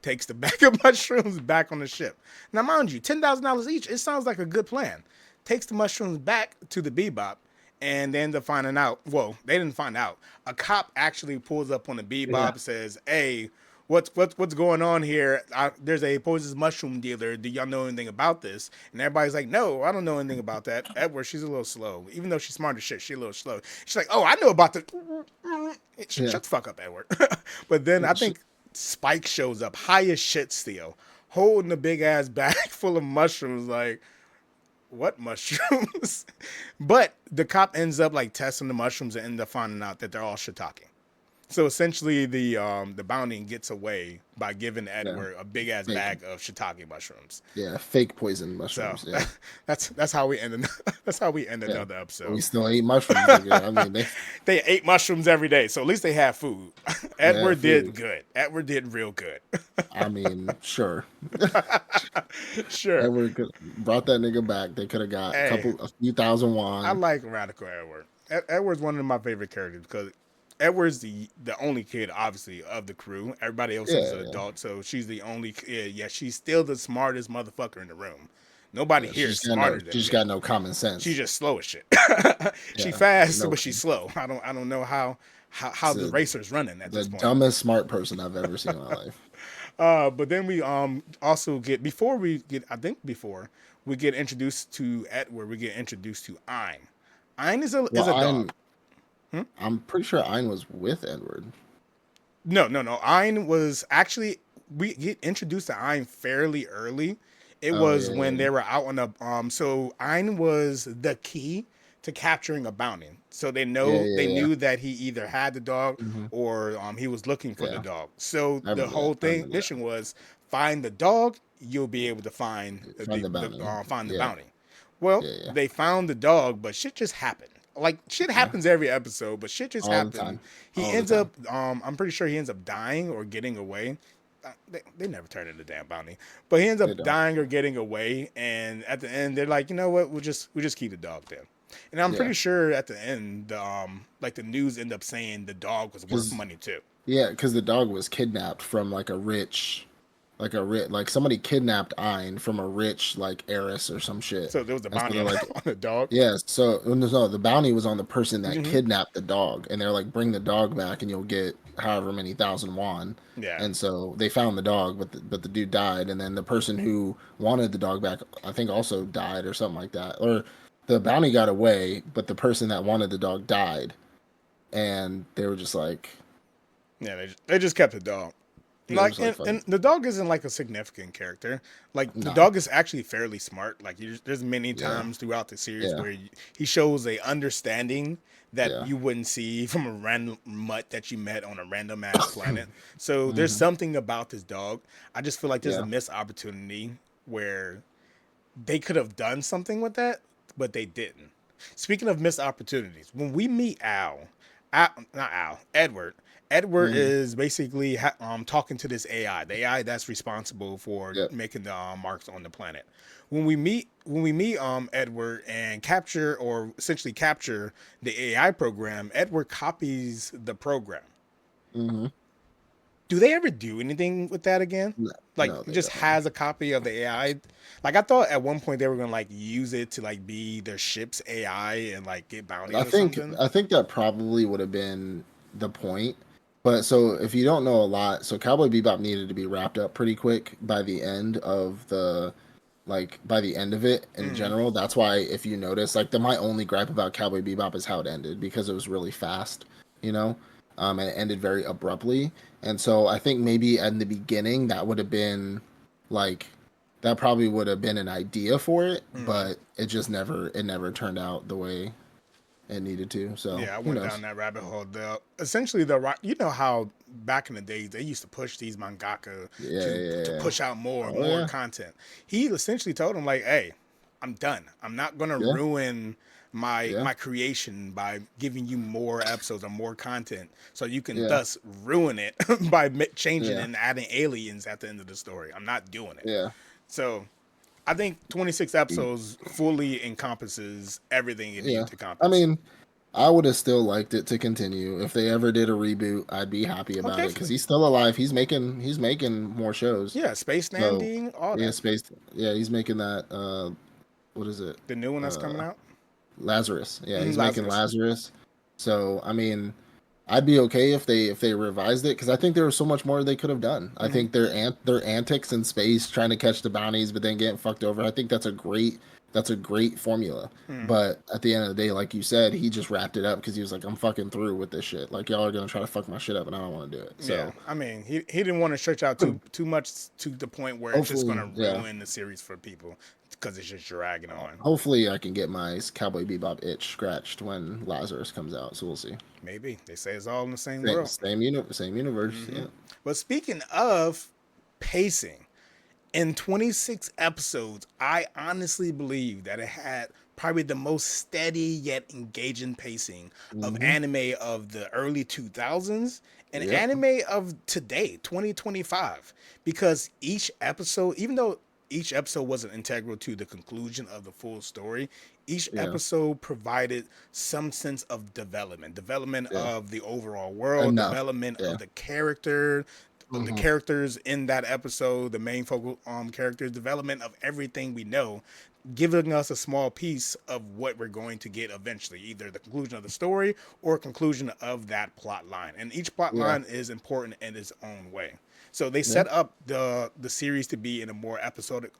takes the bag of mushrooms back on the ship. Now, mind you, $10,000 each, it sounds like a good plan. Takes the mushrooms back to the Bebop, and they end up finding out. Well, they didn't find out. A cop actually pulls up on the Bebop, says, "Hey, what's going on here? There's a poisonous mushroom dealer. Do y'all know anything about this?" And everybody's like, "No, I don't know anything about that." Edward, she's a little slow, even though she's smart as shit. She's a little slow. She's like, "Oh, I know about the." Shut the fuck up, Edward. But then I think Spike shows up, high as shit still, holding a big ass bag full of mushrooms, like. What mushrooms? But the cop ends up like testing the mushrooms and end up finding out that they're all shiitake. So essentially, the bounty gets away by giving Edward a big ass bag of shiitake mushrooms. Yeah, fake poison So mushrooms. Yeah. that's how we ended. That's how we ended another episode. We still eat mushrooms. Nigga. I mean, They ate mushrooms every day, so at least they have food. Edward did food. good. Edward did real good. I mean, sure. Sure. Edward brought that nigga back. They could have got a few thousand won. I like Radical Edward. Edward's one of my favorite characters because Edward's the only kid, obviously, of the crew. Everybody else is an adult, so she's the only kid. Yeah, she's still the smartest motherfucker in the room. Nobody here is smarter than her. She's got no common sense. She's just slow as shit. She fast, but she's slow. I don't know how the racer's running at this point. The dumbest smart person I've ever seen in my life. But then we also get before we get introduced to Edward, we get introduced to Ein. Ein is a dog. I'm pretty sure Ein was with Edward. No. Ein was actually we get introduced to Ein fairly early. It was when they were out on a so Ein was the key to capturing a bounty. So they knew that he either had the dog or he was looking for the dog. So the whole mission was find the dog, you'll be able to find the bounty. Well, they found the dog, but shit just happened. Like shit Yeah, happens every episode, but shit just all the happened. time, He all the ends time. up I'm pretty sure he ends up dying or getting away. They never turn into damn bounty, but he ends They up don't. dying or getting away. And at the end, they're like, you know what? We'll just keep the dog then. And I'm Yeah, pretty sure at the end, like the news end up saying the dog was worth because money too. yeah, because the dog was kidnapped from like somebody kidnapped Ein from a rich like heiress or some shit, So there was a and so bounty they're on, like, on the dog. yeah, so no, the bounty was on the person that Hmm. kidnapped the dog, and they're like, bring the dog back, and you'll get however many thousand won. Yeah. And so they found the dog, but the dude died, and then the person who wanted the dog back, I think, also died or something like that, or the bounty got away, but the person that wanted the dog died, and they were just like, Yeah, they just kept the dog. they were Like, just like, fuck, and the dog isn't like a significant character. Like, the nah, dog is actually fairly smart. Like, there's many yeah, times throughout the series yeah, where he shows a understanding that yeah, you wouldn't see from a random mutt that you met on a random ass planet. So there's hmm, something about this dog. I just feel like there's a yeah, missed opportunity where they could have done something with that, but they didn't. Speaking of missed opportunities, when we meet not Al, Edward. Edward hmm, is basically talking to this AI, the AI that's responsible for yep, making the marks on the planet. When we meet Edward and capture or essentially capture the AI program, Edward copies the program. hmm, Do they ever do anything with that again? no, Like no, it they just don't. has a copy of the AI. Like I thought at one point they were gonna like use it to like be their ship's AI and like get bounties I or think something. I think that probably would have been the point. But so if you don't know a lot, so Cowboy Bebop needed to be wrapped up pretty quick by the end of the like by the end of it in Hmm. general. That's why if you notice, like my only gripe about Cowboy Bebop is how it ended because it was really fast, you know? And it ended very abruptly. And so I think maybe in the beginning that would have been like that probably would have been an idea for it, Hmm. but it never turned out the way it needed to. So Yeah, I who went down knows? that rabbit hole. The essentially the you know how back in the days they used to push these mangaka Yeah, to yeah, yeah. push out more and Oh more yeah, content. He essentially told him like, "Hey, I'm done. I'm not gonna yeah, ruin yeah, my creation by giving you more episodes or more content, so you can yeah, thus ruin it by changing yeah, and adding aliens at the end of the story. I'm not doing it." yeah. So I think 26 episodes fully encompasses everything it needed Yeah. to I encompass. mean, I would have still liked it to continue. If they ever did a reboot, I'd be happy Oh, about it because definitely. he's still alive. He's making more shows. Yeah, space So landing, all yeah, that. space. Yeah, he's making that. What is it? The new one that's coming Uh, out. Lazarus. Yeah, he's making Lazarus. Lazarus. So I mean, I'd be okay if they revised it because I think there was so much more they could have done. I Hmm. think their antics in space trying to catch the bounties but then getting fucked over. I think that's a great formula. Hmm. But at the end of the day, like you said, he just wrapped it up because he was like, I'm fucking through with this shit. Like y'all are gonna try to fuck my shit up and I don't want to do it. Yeah, So I mean, he didn't want to stretch out too much to the point where it's just hopefully, gonna yeah. ruin the series for people because it's just dragging on. Hopefully I can get my Cowboy Bebop itch scratched when Lazarus comes out. So we'll see. Maybe they say it's all in the same Same world. same, same universe. Hmm. Yeah. But speaking of pacing, in 26 episodes, I honestly believe that it had probably the most steady yet engaging pacing of Hmm. anime of the early 2000s and Yep. anime of today, 2025. Because each episode, even though each episode wasn't integral to the conclusion of the full story, each Yeah. episode provided some sense of development Yeah. of the overall world, Enough. development Yeah. of the Hmm. characters in that episode, the main focal characters, development of everything we know, giving us a small piece of what we're going to get eventually, either the conclusion of the story or conclusion of that plot line. And each plot Yeah. line is important in its own way. So they Yeah. set up the series to be in a more episodic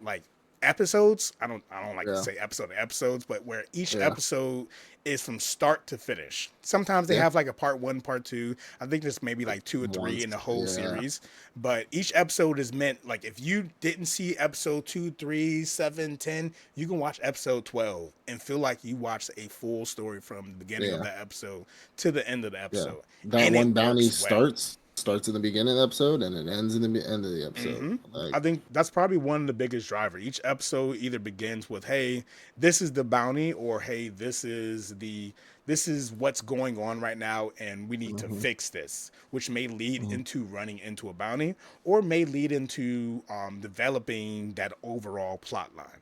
like episodes. I don't like to Yeah. say episodes, but where each Yeah. episode is from start to finish. Sometimes they Yeah. have like a part one, part two. I think there's maybe like two or three in the Once. whole Yeah. series. But each episode is meant like if you didn't see episode 2, 3, 7, 10, you can watch episode 12 and feel like you watched a full story from the beginning of Yeah. the episode to the end of the Yeah. episode. That And it one bounty works well. starts. starts in the beginning of the episode and it ends in the end of the episode. Like, I think that's probably one of the biggest driver. Each episode either begins with, "Hey, this is the bounty," or "Hey, this is what's going on right now, and we need to hmm fix this," which may lead hmm into running into a bounty, or may lead into developing that overall plot line.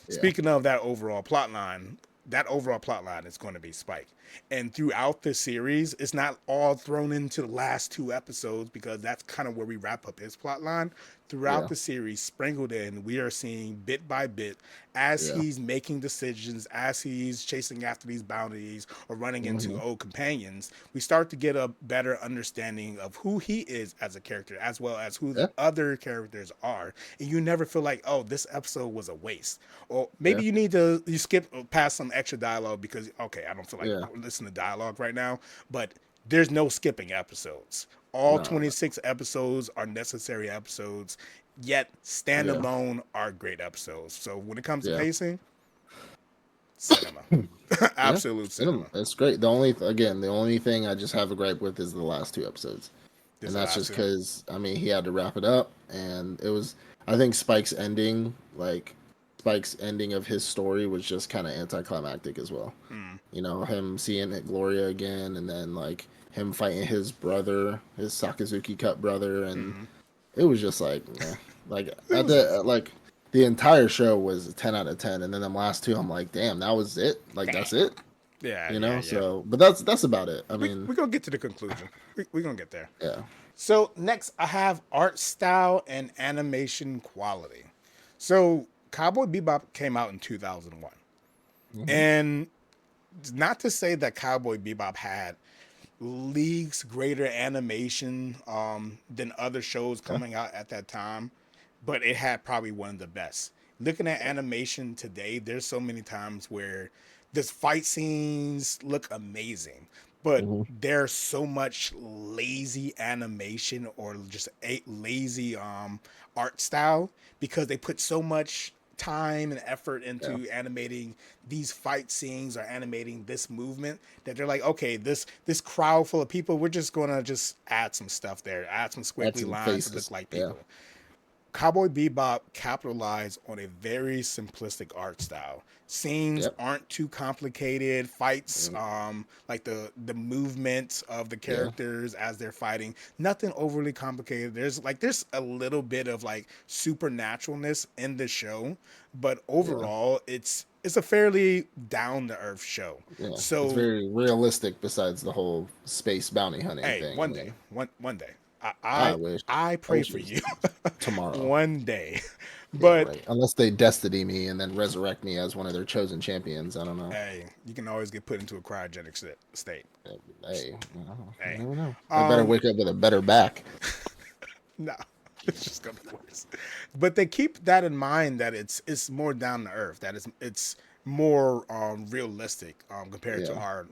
yeah, Speaking of that overall plot line is going to be Spike. And throughout the series, it's not all thrown into the last two episodes because that's kind of where we wrap up his plot line. Throughout yeah, the series, sprinkled in, we are seeing bit by bit as yeah, he's making decisions, as he's chasing after these bounties or running into hmm old companions, we start to get a better understanding of who he is as a character, as well as who the yeah, other characters are. And you never feel like, oh, this episode was a waste. Or yeah, maybe you skip past some extra dialogue because, okay, I don't feel like yeah. listening to dialogue right now, but there's no skipping episodes. All No, no, 26 episodes are necessary episodes, yet yeah, standalone are great episodes. So when it comes to yeah. pacing, cinema. Yeah, Absolute cinema. cinema. It's great. The only thing I just have a gripe with is the last two episodes, This and is the that's last just two. because I mean he had to wrap it up, and it was. I think Spike's ending of his story was just kind of anticlimactic as well. Mm. You know, him seeing it Gloria again, and then like him fighting his brother, his Sakazuki Cup brother, and Mm. it was just like, like It at was the just, like the entire show was a 10 out of 10, and then the last two, I'm like, damn, that was it. Like damn. that's it. Yeah, You yeah, know. yeah. So, but that's about it. I mean, We're going to get to the conclusion. We're going to get there. yeah. So next, I have art style and animation quality. So Cowboy Bebop came out in 2001. hmm And not to say that Cowboy Bebop had leagues greater animation than other shows Yeah. coming out at that time, but it had probably one of the best. Looking at animation today, there's so many times where this fight scenes look amazing, but hmm there's so much lazy animation or just a lazy art style because they put so much time and effort Yeah. into animating these fight scenes or animating this movement that they're like, okay, this crowd full of people, we're just gonna just add some stuff there, add some That's squiggly some lines to look faces. like Yeah. people. Cowboy Bebop capitalized on a very simplistic art style. Scenes Yep. aren't too complicated. Fights, Mm, like the movements of the yeah. characters as they're fighting, nothing overly complicated. There's a little bit of like supernaturalness in the show, but Yeah. overall, it's a fairly down to earth show. Yeah. It's So very realistic. Besides the whole space bounty hunting hey, thing. I one day, mean, one day, I wish. I I pray wish it for was you, tomorrow. one day, Yeah. but Right. Unless they destiny me and then resurrect me as one of their chosen champions. I don't know. hey, you can always get put into a cryogenic state. Hey, you Hey, never know. I better um, wake up with a better back. no, it's just gonna be worse. But they keep that in mind that it's more down to earth. That it's more realistic compared to Yeah. our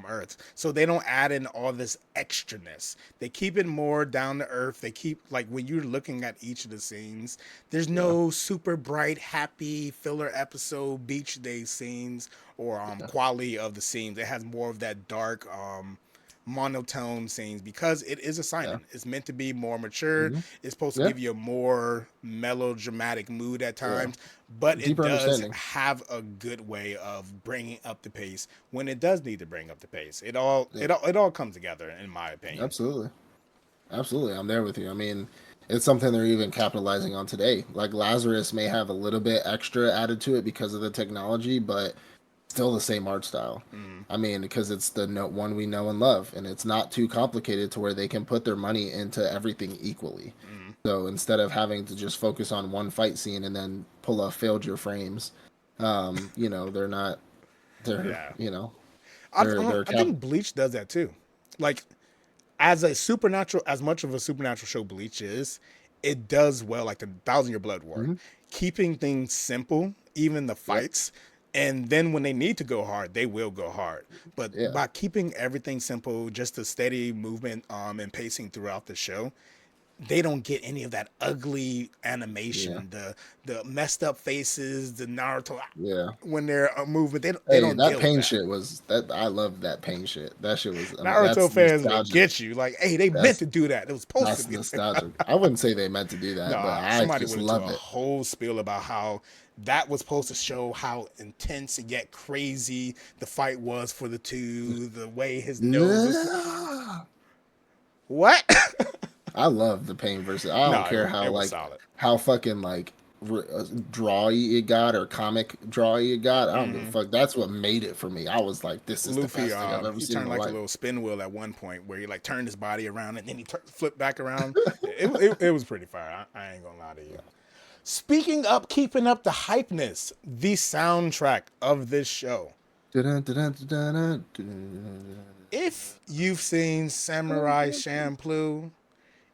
Earth. So they don't add in all this extraness. They keep it more down to earth. They keep like when you're looking at each of the scenes, there's Yeah. no super bright, happy filler episode beach day scenes or Yeah. quality of the scenes. It has more of that dark monotone scenes because it is a Yeah. signing. It's meant to be more mature. hmm It's supposed to Yeah. give you a more melodramatic mood at Yeah. times, but it Deeper does understanding. have a good way of bringing up the pace when it does need to bring up the pace. It all Yeah. it all, it all comes together in my opinion. Absolutely. Absolutely. I'm there with you. I mean, it's something they're even capitalizing on today. Like Lazarus may have a little bit extra added to it because of the technology, but still the same art style. Mm, I mean, because it's the one we know and love, and it's not too complicated to where they can put their money into everything equally. mm, So instead of having to just focus on one fight scene and then pull off failed your frames, they're not. They're yeah. they're I cap. think Bleach does that too. Like as a supernatural, as much of a supernatural show Bleach is, it does well. Like the Thousand Year Blood War, hmm keeping things simple, even the Yep. fights, and then when they need to go hard, they will go hard. But Yeah. by keeping everything simple, just a steady movement and pacing throughout the show, they don't get any of that ugly Yeah, animation, the messed up faces, the Naruto yeah. when they're moving. They Hey, don't that deal with pain that. shit was that. I love that pain shit. That shit was. Naruto That's fans will nostalgic. get you like, hey, they meant That's to do that. It was supposed to that's be. nostalgic. I wouldn't say they meant to do that, but No, I somebody just went into love a it. whole spiel about how that was supposed to show how intense and yet crazy the fight was for the two, the way his nose was. Nah. What? I love the pain versus. I don't No, care how it was like solid. how fucking like drawy it got or comic drawy it got. I don't give a fuck. That's what made it for me. I was like, this is the Luffy, best thing I've ever he seen in turned my like a life. little spin wheel at one point where he like turned his body around and then he flipped back around. It was pretty fire. I ain't gonna lie to you. Speaking up, keeping up the hypeness, the soundtrack of this show. If you've seen Samurai Champloo,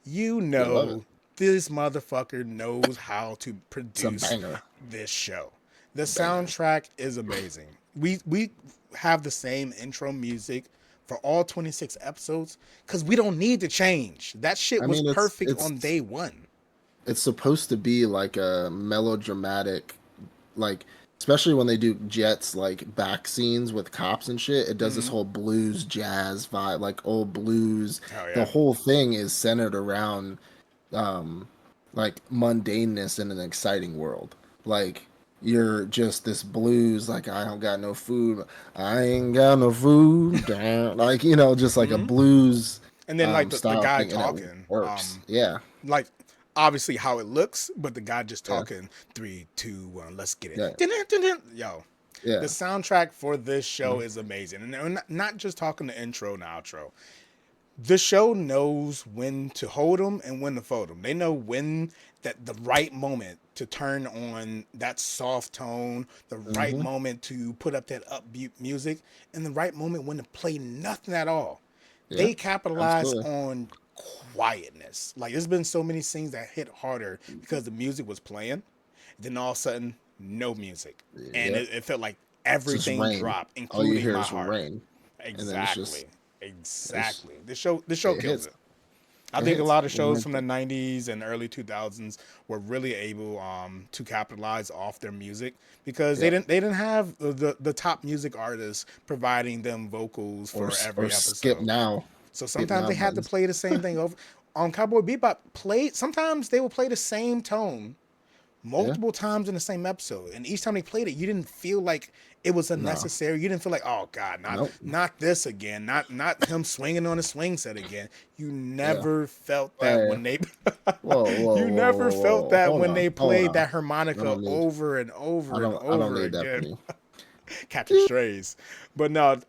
you Yeah, love it. know this motherfucker knows how to It's a produce banger, this show. The banger. soundtrack is amazing. We have the same intro music for all 26 episodes because we don't need to change. That shit I was mean, perfect on day one. it's supposed to be like a melodramatic, like especially when they do Jets like back scenes with cops and shit. It does this whole blues jazz vibe, like old blues. Oh The yeah. whole thing is centered around um like mundaneness in an exciting world. Like you're just this blues, like I don't got no food, I ain't got no food, damn. Like just like a blues And then like the style guy thing, and it talking, works. Yeah, like obviously how it looks, but the guy just yeah, talking 3, 2, 1, let's get it. yeah, Dun, dun, dun, dun. Yo, the yeah. soundtrack for this show Mhm. is amazing, and they're not just talking the intro and outro. The show knows when to hold them and when to fold them. They know when that the right moment to turn on that soft tone, the right Mhm. moment to put up that upbeat music, and the right moment when to play nothing at all. Yeah, They capitalize absolutely. on quietness. Like there's been so many scenes that hit harder because the music was playing. Then all of a sudden, no music, and Yep. it felt like Just everything rain. dropped, All you including hear my is heart. rain, and then Exactly. it's Exactly. This show it kills hits. it. I It think a hits. lot of One shows hundred from the percent. 90s and early 2000s were really able to capitalize off their music because Yep. they didn't have the top music artists providing them vocals for Or every skip episode. now. So Skip sometimes now they had to buttons. play the same thing over. On Cowboy Bebop, sometimes they would play the same tone Yeah. multiple times in the same episode, and each time they played it, you didn't feel like it was No. unnecessary. You didn't feel like, oh god, Nope. not this again, not him swinging on a swing set again. You Yeah. never felt that Hey. when they, Whoa. Whoa. you Whoa. never Whoa. felt Whoa. that Hold when on. they Hold played on. that I harmonica don't need. over and over and I don't over need that from again. you. Captain Strays, but no.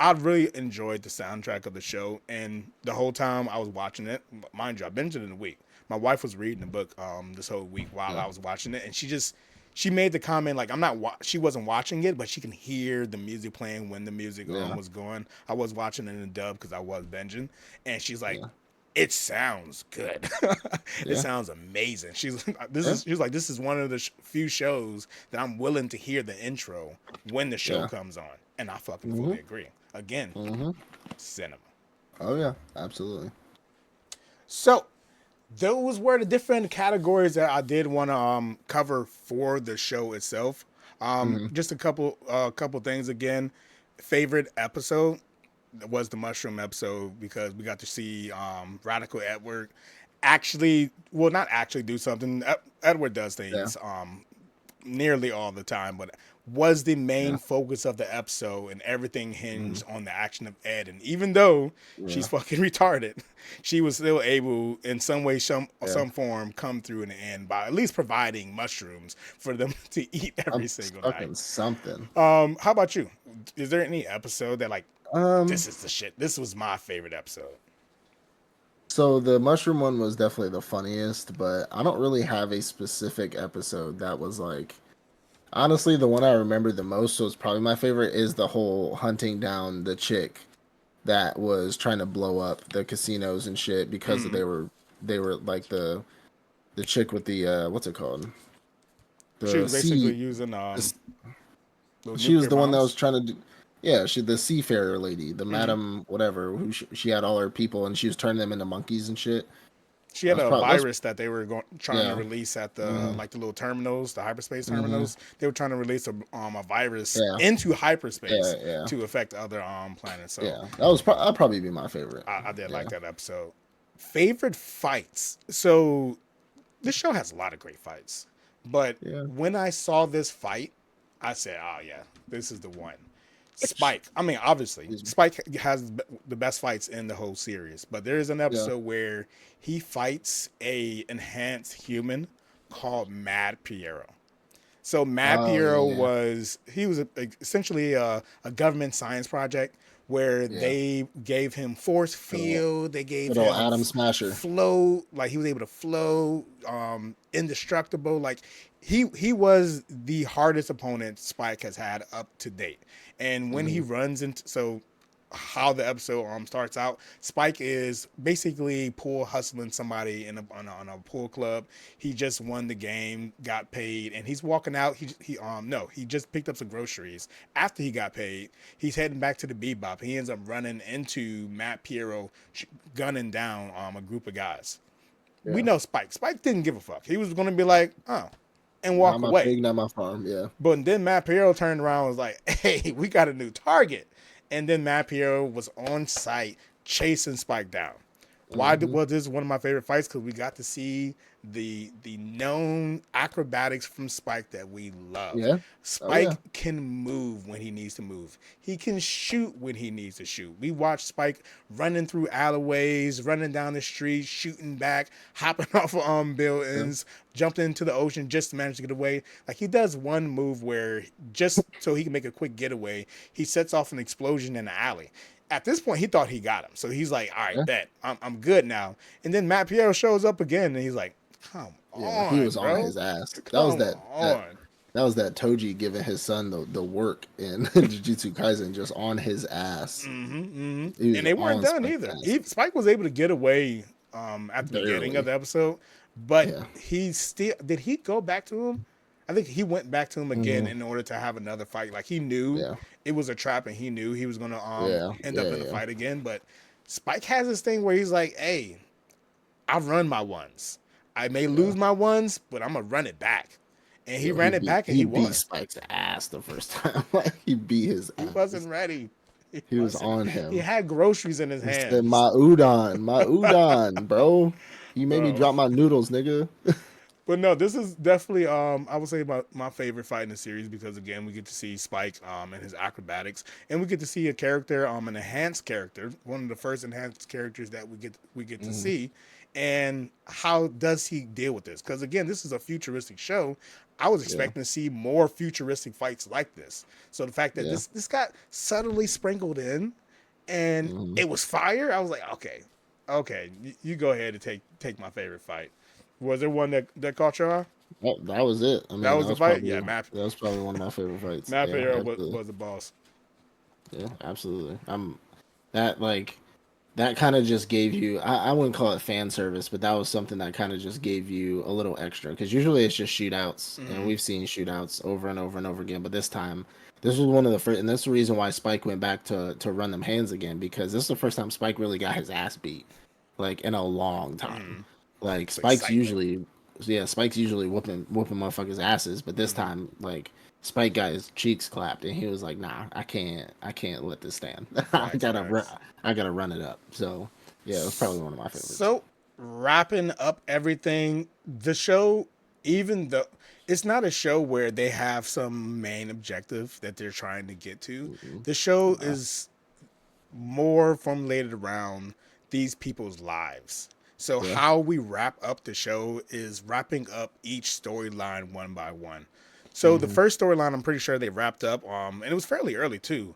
I really enjoyed the soundtrack of the show, and the whole time I was watching it, mind you, I binged it in a week. My wife was reading the book this whole week while Yeah. I was watching it, and she made the comment like I'm not she wasn't watching it, but she can hear the music playing when the music Yeah. was going. I was watching it in the dub because I was binging, and she's like, Yeah. "It sounds good. It Yeah. sounds amazing." Yeah. She was like, "This is one of the few shows that I'm willing to hear the intro when the show Yeah. comes on," and I fucking fully Mhm. agree. Again, Mhm. cinema. Oh yeah. Absolutely. So those were the different categories that I did want to cover for the show itself. Mhm. Just a couple things again. Favorite episode was the mushroom episode because we got to see Radical Edward actually, well, not actually do something. Edward does Yeah. things nearly all the time, but was the main Yeah. focus of the episode, and everything Mhm. hinged on the action of Ed. And even though she's Yeah. fucking retarded, she was still able, in some way, Yeah. some form, come through in the end by at least providing mushrooms for them to eat every single night. Fucking something. How about you? Is there any episode that like Um. this is the shit? This was my favorite episode. So the mushroom one was definitely the funniest, but I don't really have a specific episode that was like honestly the one I remember the most, so it's probably my favorite is the whole hunting down the chick that was trying to blow up the casinos and shit because they were like the chick with the what's it called? She The was basically sea using this- those she was nuclear the one that was bombs. trying to do yeah, she the seafarer lady, the madam whatever, who she had all her people and she was turning them into monkeys and shit. She had That's a probably that's virus that they were trying to yeah. release at the Hmm. like the little terminals, the hyperspace Hmm. terminals. They were trying to release a virus Yeah, into hyperspace yeah. to affect other planets. So Yeah, that'd probably be my favorite. I did Yeah, like that episode. Favorite fights. So this show has a lot of great fights, but yeah. when I saw this fight, I said, "Oh yeah, this is the one." Spike. I mean, obviously, Excuse me. Spike has the best fights in the whole series, but there is an Yeah. episode where he fights a enhanced human called Mad Piero. So Mad Oh Piero yeah, was essentially a government science project where yeah. they gave him force Good old, field, they gave good old him Adam Smasher. flow, like he was able to flow, indestructible. Like he was the hardest opponent Spike has had up to date. And when he Hmm. runs into how the episode starts out. Spike is basically pool hustling somebody on a pool club. He just won the game, got paid, and he's walking out. He just picked up some groceries after he got paid. He's heading back to the Bebop. He ends up running into Matt Piero, gunning down a group of guys. We Yeah. know Spike. Spike didn't give a fuck. He was going to be like, oh, and Not walk my away. pig, not my farm. Yeah. But then Matt Piero turned around and was like, hey, we got a new target. And then Matt Piero was on site chasing Spike down. Why Hmm. was this one of my favorite fights? Because we got to see the known acrobatics from Spike that we love. Yeah. Oh yeah. Spike can move when he needs to move. He can shoot when he needs to shoot. We watched Spike running through alleyways, running down the street, shooting back, hopping off of Yeah. buildings, jumping into the ocean just to manage to get away. Like he does one move where just so he can make a quick getaway, he sets off an explosion in the alley. At this point, he thought he got him. So he's like, all right, Yeah. bet. I'm good now. And then Matt Piero shows up again and he's like, come Yeah. He on, was on bro. his ass. That was Come that on. that was that Toji giving his son the work in Jujutsu Kaisen, just on his ass. He And was they weren't on done Spike's either. ass. Spike was able to get away at the beginning of Barely. the episode, but Yeah. he still did he go back to him? I think he went back to him again Hmm. in order to have another fight. Like he knew Yeah. it was a trap and he knew he was gonna Yeah. end up Yeah. in a Yeah. fight again. But Spike has this thing where he's like, hey, I run my ones. I may Yeah. lose my ones, but I'm gonna run it back. And he Yo, he ran it beat back and he he beat won. Spike's ass the first time. Like he beat his He ass. wasn't ready. He He was wasn't. on He him. had groceries in his He said, hands. my udon, bro. You made me Bro. drop my noodles, nigga." But no, this is definitely I would say my favorite fight in the series because again we get to see Spike and his acrobatics and we get to see a character an enhanced character, one of the first enhanced characters that we get to Hmm. see, and how does he deal with this? Because again, this is a futuristic show. I was Yeah. expecting to see more futuristic fights like this. So the fact that Yeah. this got subtly sprinkled in and Hmm. it was fire, I was like, okay, you go ahead and take my favorite fight. Was there one that caught your eye? That was it. I That mean, was the fight. Yeah, that was probably one of my favorite fights. Matt Yeah, Piero absolutely. was the boss. Yeah, absolutely. That like that kind of just gave you I wouldn't call it fan service, but that was something that kind of just gave you a little extra because usually it's just shootouts and Mm-hmm. we've seen shootouts over and over and over again, but this time this was one of the first, and that's the reason why Spike went back to run them hands again because this is the first time Spike really got his ass beat like in a long time. Like It's excitement. Spike's usually whooping motherfuckers asses, but this time like Spike got his cheeks clapped, and he was like, "Nah, I can't let this stand. Facts, facts. I gotta run it up." So, yeah, it was probably one of my favorites. So wrapping up everything, the show, even though it's not a show where they have some main objective that they're trying to get to, Mhm. the show Nah, is more formulated around these people's lives. So yeah, how we wrap up the show is wrapping up each storyline one by one. So the hmm, first storyline I'm pretty sure they wrapped up, and it was fairly early too,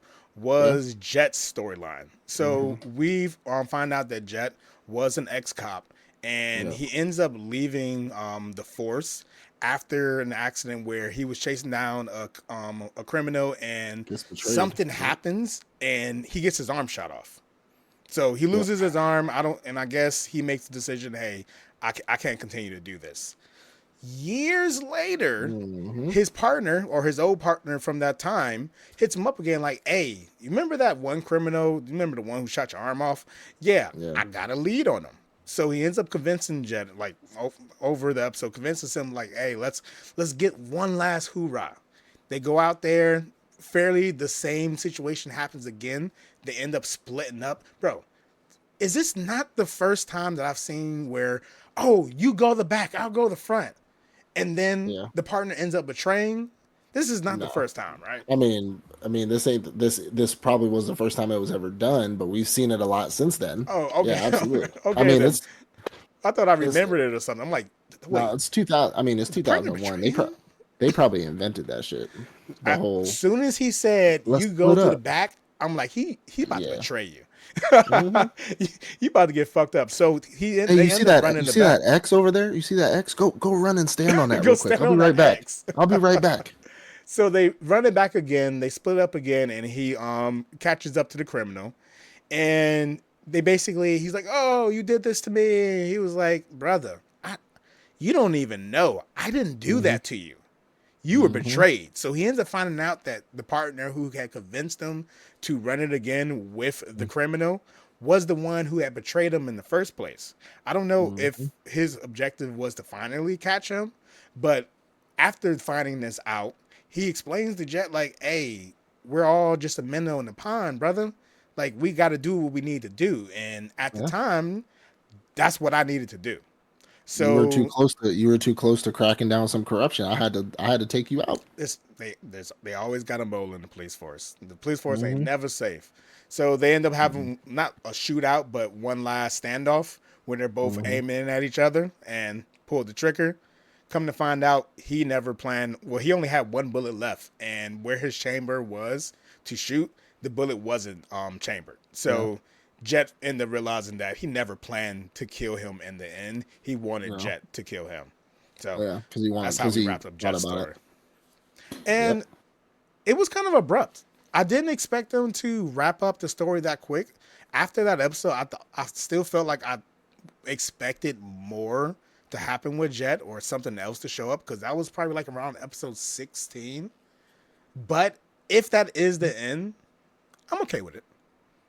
yeah, was Jet's storyline. hmm, So we've find out that Jet was an ex-cop and yeah. he ends up leaving the force after an accident where he was chasing down a criminal and Gets betrayed. something Yep, happens and he gets his arm shot off. So he yep. loses his arm. I guess he makes the decision, hey, I can't continue to do this. Years later, Hmm. his partner or his old partner from that time hits him up again, like, hey, you remember that one criminal? You remember the one who shot your arm off? Yeah, Yeah, I got a lead on him. So he ends up convincing Jet, like over the episode, convinces him like, "Hey, let's get one last hoorah." They go out there. Fairly, the same situation happens again. They end up splitting up, bro. Is this not the first time that I've seen where, oh, you go the back, I'll go the front, and then Yeah. the partner ends up betraying? This is not the No. first time, right? This ain't this probably was the first time it was ever done, but we've seen it a lot since then. Oh, Yeah, okay, absolutely. I okay mean, then. I thought I it's remembered it or something. I'm like, no, wait, it's 2000. I mean, it's the partner 2001. betrayed him? They probably invented that shit. The As whole soon as he said let's you go split to the up. back, I'm like, he about to Yeah. betray you. Hmm. You about to get fucked up. So Hey, they end up running You the see back. that X over there? You see that X? Go run and stand on that Go real quick. stand I'll be on right that back. X. I'll be right back. So they run it back again. They split up again, and he catches up to the criminal, and they basically he's like, "Oh, you did this to me." He was like, "Brother, you don't even know. I didn't do Hmm. that to you. You were Hmm. betrayed." So he ends up finding out that the partner who had convinced him to run it again with the criminal was the one who had betrayed him in the first place. I don't know Hmm. if his objective was to finally catch him, but after finding this out, he explains to Jet like, "Hey, we're all just a minnow in the pond, brother. Like we got to do what we need to do." And at the Yeah. time, that's what I needed to do. So You were too close to cracking down some corruption. I had to take you out. they always got a mole in the police force. The police force ain't Hmm. never safe. So they end up Hmm. having not a shootout, but one last standoff where they're both Hmm. aiming at each other and pulled the trigger. Come to find out, he never planned. Well, he only had one bullet left, and where his chamber was to shoot, the bullet wasn't chambered. Yeah. So Jet ended up realizing that he never planned to kill him in the end. He wanted No. Jet to kill him. So Yeah. that's how Because we he wrapped up thought Jet's about it. story. Yep. And it was kind of abrupt. I didn't expect them to wrap up the story that quick. After that episode, I still felt like I expected more to happen with Jet or something else to show up because that was probably like around episode 16. But if that is the end, I'm okay with it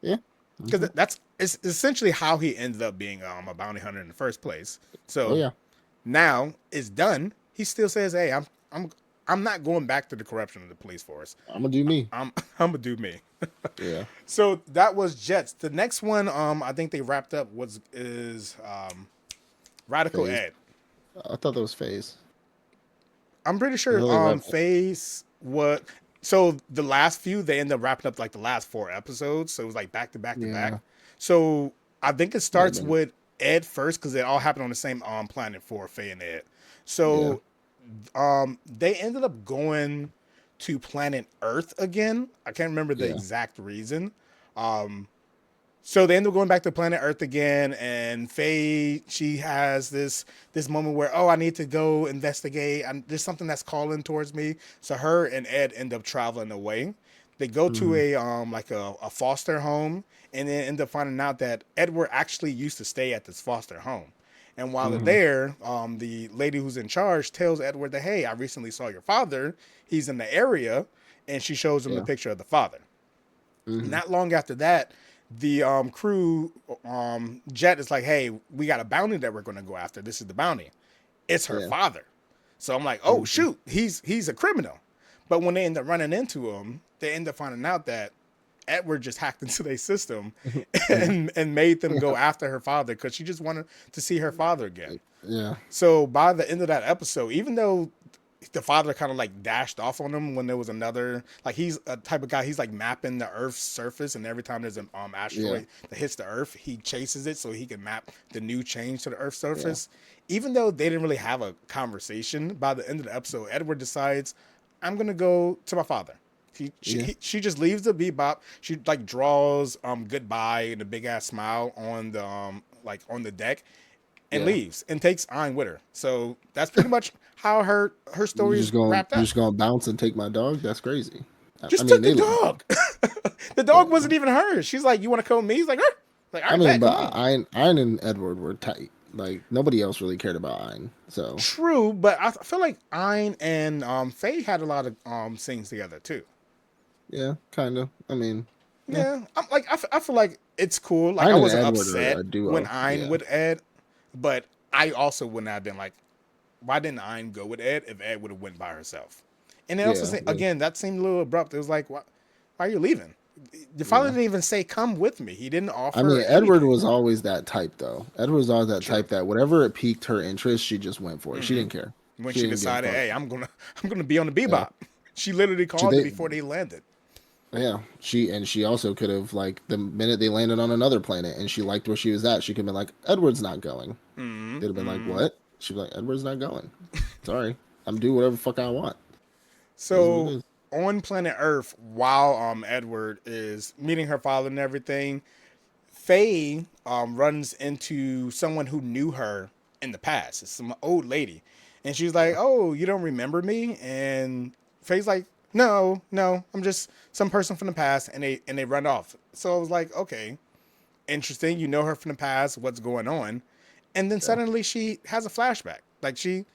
Yeah. because Hmm. that's it's essentially how he ended up being a bounty hunter in the first place. Oh So yeah. now it's done. He still says, "Hey, I'm not going back to the corruption of the police force. I'm gonna do me. I'm gonna do me." Yeah. So that was Jets. The next one, I think they wrapped up was is Radical Phase. Ed. I thought that was phase. I'm pretty I sure thought they wrapped. Face what. So the last few they ended up wrapping up like the last four episodes. So it was like back to back to back. Yeah. So I think it Might have starts been. with Ed first because it all happened on the same planet for Faye and Ed. Yeah. So they ended up going to planet Earth again. I can't remember the Yeah. exact reason. Um, so they end up going back to planet Earth again, and Faye she has this moment where I need to go investigate. There's something that's calling towards me. So her and Ed end up traveling away. They go to Hmm. a foster home, and then end up finding out that Edward actually used to stay at this foster home. And while they're Hmm. there, the lady who's in charge tells Edward that, "Hey, I recently saw your father. He's in the area," and she shows him the Yeah. picture of the father. Hmm. Not long after that, the crew Jet is like, "Hey, we got a bounty that we're going to go after. This is the bounty. It's her Yeah. father." So I'm like, "Oh Hmm. shoot, he's a criminal." But when they end up running into him, they end up finding out that Edward just hacked into their system and made them go after her father because she just wanted to see her father again. Yeah. So by the end of that episode, even though the father kind of like dashed off on him when there was another, like he's a type of guy, he's like mapping the Earth's surface, and every time there's an Yeah. asteroid that hits the Earth, he chases it so he can map the new change to the Earth's Yeah. surface. Even though they didn't really have a conversation, by the end of the episode, Edward decides, "I'm gonna go to my father." Yeah. She just leaves the bebop. She like draws goodbye and a big ass smile on the like on the deck, and Yeah. leaves and takes Ein with her. So that's pretty much how her story is wrapped You up. just gonna bounce and take my dog? That's crazy. I Just mean, took the they. dog. The dog But wasn't even hers. She's like, "You want to come with me?" He's like, "Er." Like, "All I right, mean, bet, but come on." Ein and Edward were tight. Like nobody else really cared about Ein. So True, but I feel like Ein and Faye had a lot of scenes together too. yeah, kind of. I mean, yeah. Yeah, I'm like I feel like it's cool. Like I Ein and wasn't Edward are upset a when duo. Ein Yeah, with Ed, but I also wouldn't have been like, why didn't Ein go with Ed if Ed would have went by herself? And it also yeah, again that seemed a little abrupt. It was like, why are you leaving? Your father yeah. didn't even say come with me. He didn't I offer mean, Edward anything. was always that type, though. Edward was always that True. type that whatever it piqued her interest, she just went for it. She didn't care. When She she didn't give a decided, fuck. hey, I'm gonna be on the Yeah, Bebop. She literally she called it they before they landed. yeah she also could have like the minute they landed on another planet and she liked where she was at, she could have been like, Edward's not going. They'd have been like, what? She'd be like, Edward's not going. Sorry, I'm do whatever the fuck I want. It is what it So is. on planet Earth, while Edward is meeting her father and everything, Faye runs into someone who knew her in the past. It's some old lady. And she's like, Yeah, oh, you don't remember me? And Faye's like, no, no, I'm just some person from the past. And they run off. So I was like, okay, interesting. You know her from the past. What's going on? And then yeah, suddenly she has a flashback. Like she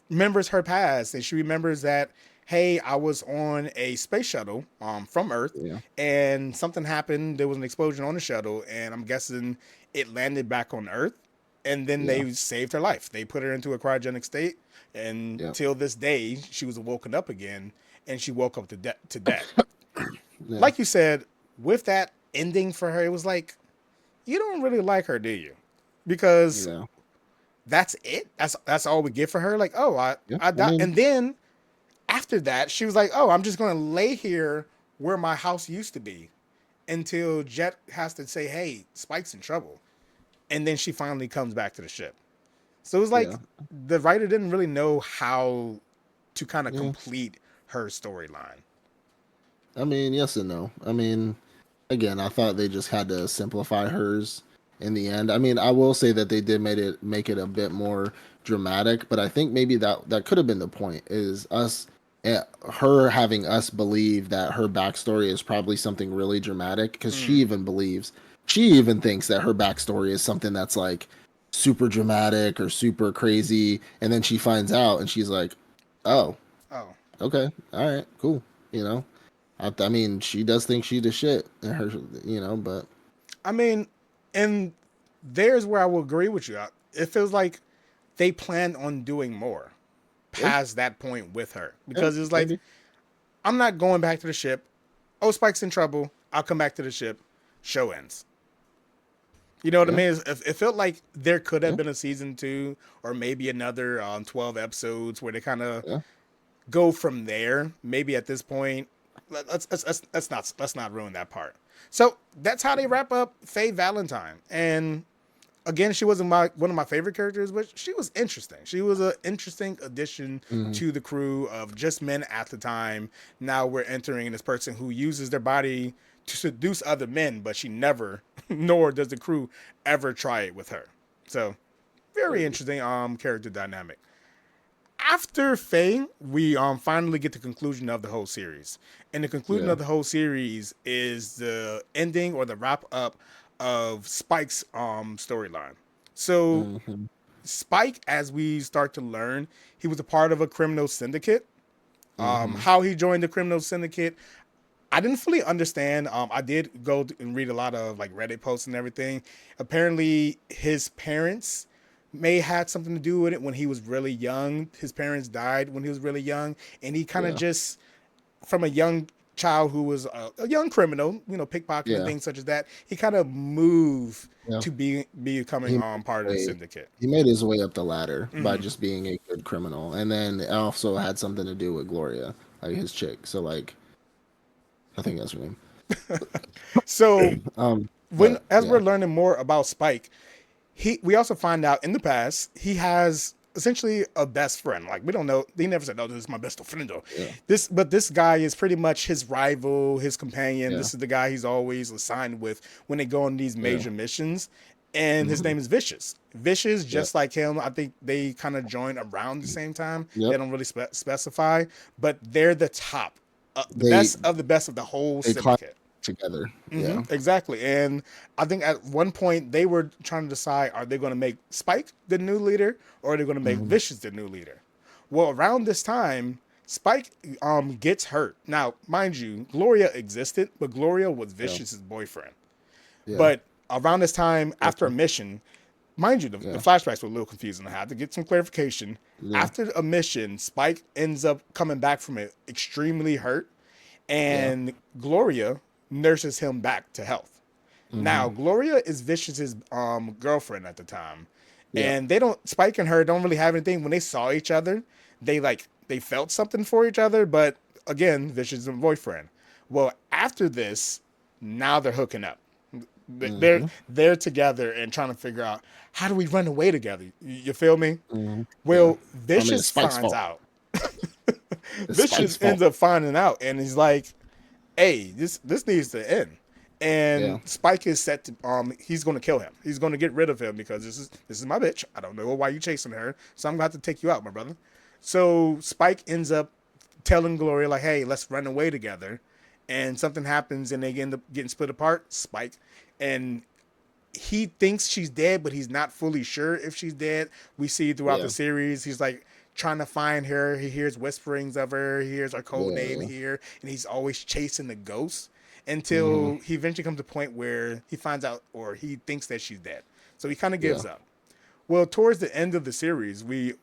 remembers her past and she remembers that, hey, I was on a space shuttle from Earth yeah, and something happened. There was an explosion on the shuttle and I'm guessing it landed back on Earth. And then yeah, they saved her life. They put her into a cryogenic state, and yeah, till this day, she was woken up again, and she woke up to death. yeah, Like you said, with that ending for her, it was like you don't really like her, do you? Because yeah, that's it. That's all we get for her. Like, oh, yeah. I I died, mean, and then after that, she was like, oh, I'm just gonna lay here where my house used to be until Jet has to say, hey, Spike's in trouble, and then she finally comes back to the ship. So it was like yeah, the writer didn't really know how to kind of yeah. complete her storyline. I mean, yes and no. I mean, again, I thought they just had to simplify hers in the end. I mean, I will say that they did make it a bit more dramatic, but I think maybe that could have been the point is us her having us believe that her backstory is probably something really dramatic because she even thinks that her backstory is something that's like super dramatic or super crazy, and then she finds out and she's like, "Oh, Oh, okay, all right, cool," you know. I mean, she does think she the shit, and her, but I mean, and there's where I will agree with you. It feels like they planned on doing more yeah, past that point with her yeah, because it's like maybe, I'm not going back to the ship. Oh, Spike's in trouble. I'll come back to the ship. Show ends. You know what I yeah, mean? It felt like there could have yeah, been a season two or maybe another 12 episodes where they kind of yeah, go from there. Maybe at this point, let's not ruin that part. So that's how they wrap up Faye Valentine. And again, she wasn't one of my favorite characters, but she was interesting. She was an interesting addition hmm, to the crew of just men at the time. Now we're entering this person who uses their body to seduce other men, but she never, nor does the crew ever try it with her. So very interesting character dynamic. After Faye, we finally get the conclusion of the whole series. And the conclusion yeah, of the whole series is the ending or the wrap up of Spike's storyline. So hmm, Spike, as we start to learn, he was a part of a criminal syndicate. hmm, How he joined the criminal syndicate, I didn't fully understand. I did go and read a lot of like Reddit posts and everything. Apparently, his parents may had something to do with it when he was really young. His parents died when he was really young, and he kind of yeah, just from a young child who was a young criminal, pickpocket and yeah, things such as that. He kind of moved yeah. to becoming He part of the way syndicate. he made his way up the ladder by just being a good criminal, and then it also had something to do with Gloria, like his chick. So like, I think that's her name. So when But as we're yeah, learning more about Spike, we also find out in the past he has essentially a best friend. Like we don't know, they never said, "Oh, this is my best friend." Though yeah, this guy is pretty much his rival, his companion. yeah, This is the guy he's always assigned with when they go on these yeah, major missions. And his hmm, name is Vicious. Vicious, yeah, just like him, I think they kind of join around the same time. They yep. don't really specify, but they're the top, the They best of the whole they climb syndicate. together. Yeah, Exactly. And I think at one point they were trying to decide, are they going to make Spike the new leader or are they going to make hmm, Vicious the new leader? Well, around this time, Spike gets hurt. Now, mind you, Gloria existed, but Gloria was yeah, Vicious's boyfriend. Yeah. But around this time, after a Okay. mission, mind you, the Yeah. flashbacks were a little confusing. I had to get some clarification. Yeah. After a mission, Spike ends up coming back from it extremely hurt, Yeah. and Gloria nurses him back to health. Mm-hmm. Now, Gloria is Vicious's girlfriend at the time, Yeah. and they don't Spike and her don't really have anything. When they saw each other, they felt something for each other, but again, Vicious is a boyfriend. Well, after this, now they're hooking up. They're Mm-hmm. they're together and trying to figure out how do we run away together. You feel me? Mm-hmm. Yeah. Well, I mean, it's Vicious Spike's finds fault. out. It's Spike's Vicious fault. ends up finding out, and he's like, "Hey, this needs to end." Yeah. And Spike is set to he's going to kill him. He's going to get rid of him because this is my bitch. I don't know why you chasing her, so I'm going to have to take you out, my brother. So Spike ends up telling Gloria like, "Hey, let's run away together." And something happens, and they end up getting split apart. Spike and he thinks she's dead, but he's not fully sure if she's dead. We see throughout Yeah. the series, he's like trying to find her. He hears whisperings of her. He hears her code name Yeah. here, and he's always chasing the ghosts Mm-hmm. until he eventually comes to a point where he finds out or he thinks that she's dead. So he kind of Yeah. gives up. Well, towards the end of the series, the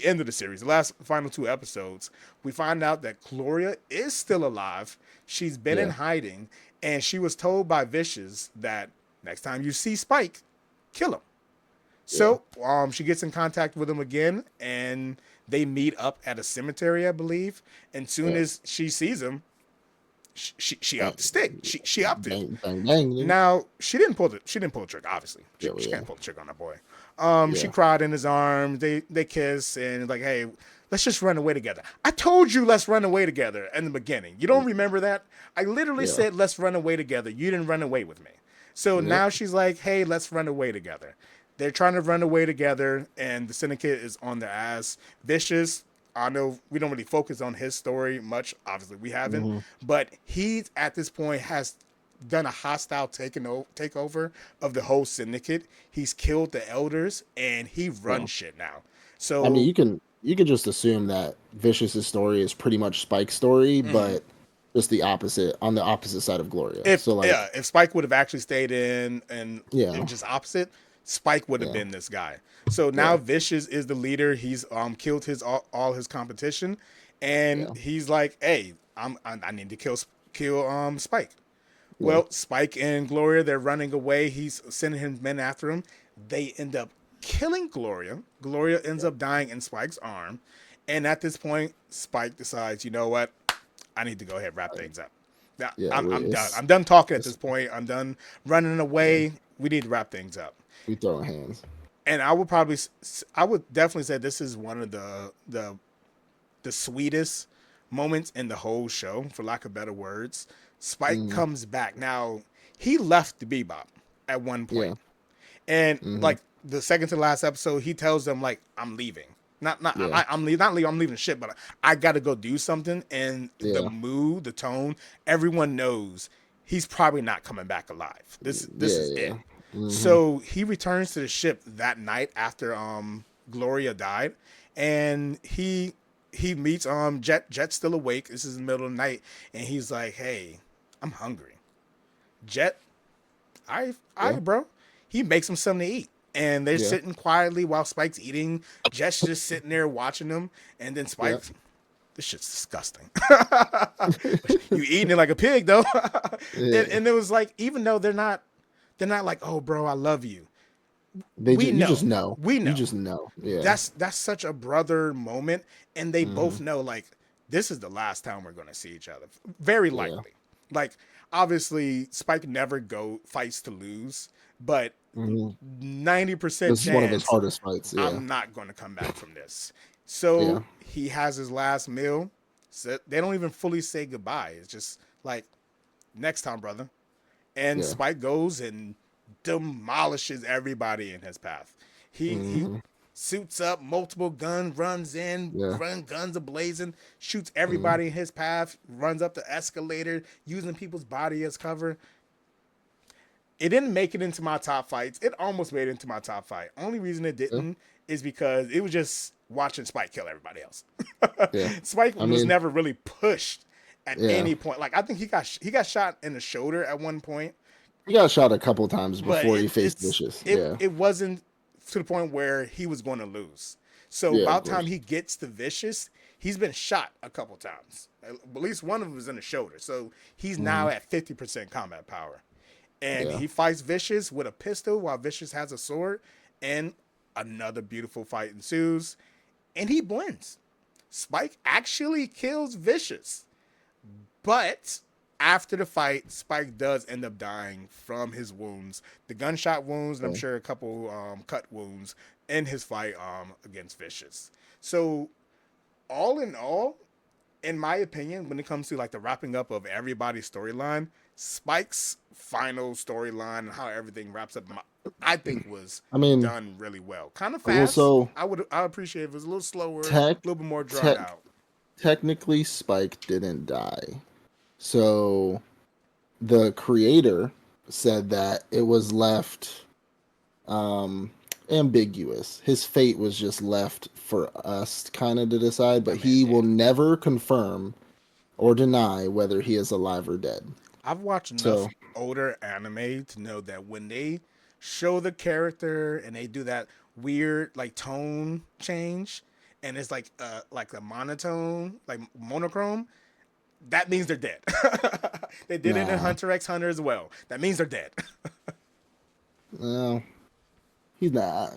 end of the series, the last final two episodes, we find out that Gloria is still alive. She's been in Yeah. hiding, and she was told by Vicious that next time you see Spike, kill him. Yeah. So she gets in contact with him again, and they meet up at a cemetery, I believe. And soon Yeah. as she sees him, she Bang. upped the stick. She upped it. Bang. Bang. Bang. Nigga. Now she didn't pull the trigger. Obviously, Yeah. she Yeah. can't pull the trigger on that boy. She Yeah. cried in his arms. They kiss and like, hey, let's just run away together. I told you let's run away together in the beginning. You don't remember that? I literally Yeah. said let's run away together. You didn't run away with me. So Yep. now she's like, hey, let's run away together. They're trying to run away together, and the syndicate is on their ass. Vicious, I know we don't really focus on his story much. Obviously, we haven't. Mm-hmm. But he, at this point, has done a hostile takeover of the whole syndicate. He's killed the elders, and he Yeah. runs shit now. I mean, So, you can just assume that Vicious's story is pretty much Spike's story, but just the opposite on the opposite side of Gloria. So like, if Spike would have actually stayed in and it yeah, was just opposite, Spike would have yeah, been this guy. So now yeah, Vicious is the leader. He's killed his all his competition, and yeah, he's like, hey, I need to kill Spike. yeah, Well, Spike and Gloria, they're running away. He's sending his men after him. They end up killing Gloria. Gloria ends up dying in Spike's arm. And at this point, Spike decides, you know what? I need to go ahead and wrap things up. Now, yeah. I'm done. I'm done talking at this point. I'm done running Yeah, away. We need to wrap things up. we throwing hands. And I would definitely say this is one of the sweetest moments in the whole show, for lack of better words. Spike Mm, comes back. Now, he left the Bebop at one yeah, point. And mm-hmm, like the second to last episode, he tells them like, I'm leaving. yeah, Not leaving, I'm leaving shit, but I gotta go do something. And the yeah, mood, the tone, everyone knows he's probably not coming back alive. This yeah, is yeah. it. Mm-hmm, So he returns to the ship that night after Gloria died, and he meets Jet. Jet's still awake. This is the middle of the night, and he's like, "Hey, I'm hungry." Jet, all yeah, right, bro. He makes him something to eat, and they're yeah, sitting quietly while Spike's eating. Jet's just sitting there watching them, and then yeah, Spike, this shit's disgusting. You eating it like a pig though, yeah. and it was like, even though they're not like, oh, bro, I love you. We You just know, know. we You know. just know. Yeah. That's such a brother moment, and they Mm-hmm, both know like this is the last time we're going to see each other. Very yeah. likely. Like obviously, Spike never go fights to lose, but Mm-hmm. 90% This is one of his chance hardest fights. Yeah. I'm not going to come back from this. Yeah. So he has his last meal. So they don't even fully say goodbye. It's just like next time, brother. And Yeah. Spike goes and demolishes everybody in his path. He Mm-hmm, suits up, multiple guns, runs in, yeah. guns ablazing, shoots Mm-hmm, everybody in his path, runs up the escalator, using people's body as cover. It didn't make it into my top fights. It almost made it into my top fight. Only reason it yeah. didn't is because it was just watching Spike kill everybody else. Yeah. Spike I was mean, never really pushed at yeah. any point. Like I think he got shot in the shoulder at one point. He got shot a couple times but before he faced Vicious. Yeah. it wasn't to the point where he was going to lose. So Yeah, of about time course. he gets to Vicious, he's been shot a couple times. At least one of them was in the shoulder. So he's Hmm. now at 50% combat power. And Yeah. he fights Vicious with a pistol while Vicious has a sword. And another beautiful fight ensues. And he blends. Spike actually kills Vicious. But after the fight, Spike does end up dying from his wounds, the gunshot wounds, and I'm Yeah. sure a couple cut wounds in his fight against Vicious. So all in all, in my opinion, when it comes to like the wrapping up of everybody's storyline, Spike's final storyline and how everything wraps up, I think was I mean, done really well. Kind of well, fast. so I appreciate if it was a little slower, a tech, little bit more drawn tech, out. technically, Spike didn't die. So the creator said that it was left um, ambiguous. His fate was just left for us kind of to decide, That but man he will dead. never confirm or deny whether he is alive or dead. I've watched enough So older anime to know that when they show the character and they do that weird like tone change and it's like a monotone, like monochrome, that means they're dead. They did it in nah, Hunter x Hunter as well. That means they're dead. no, he's not.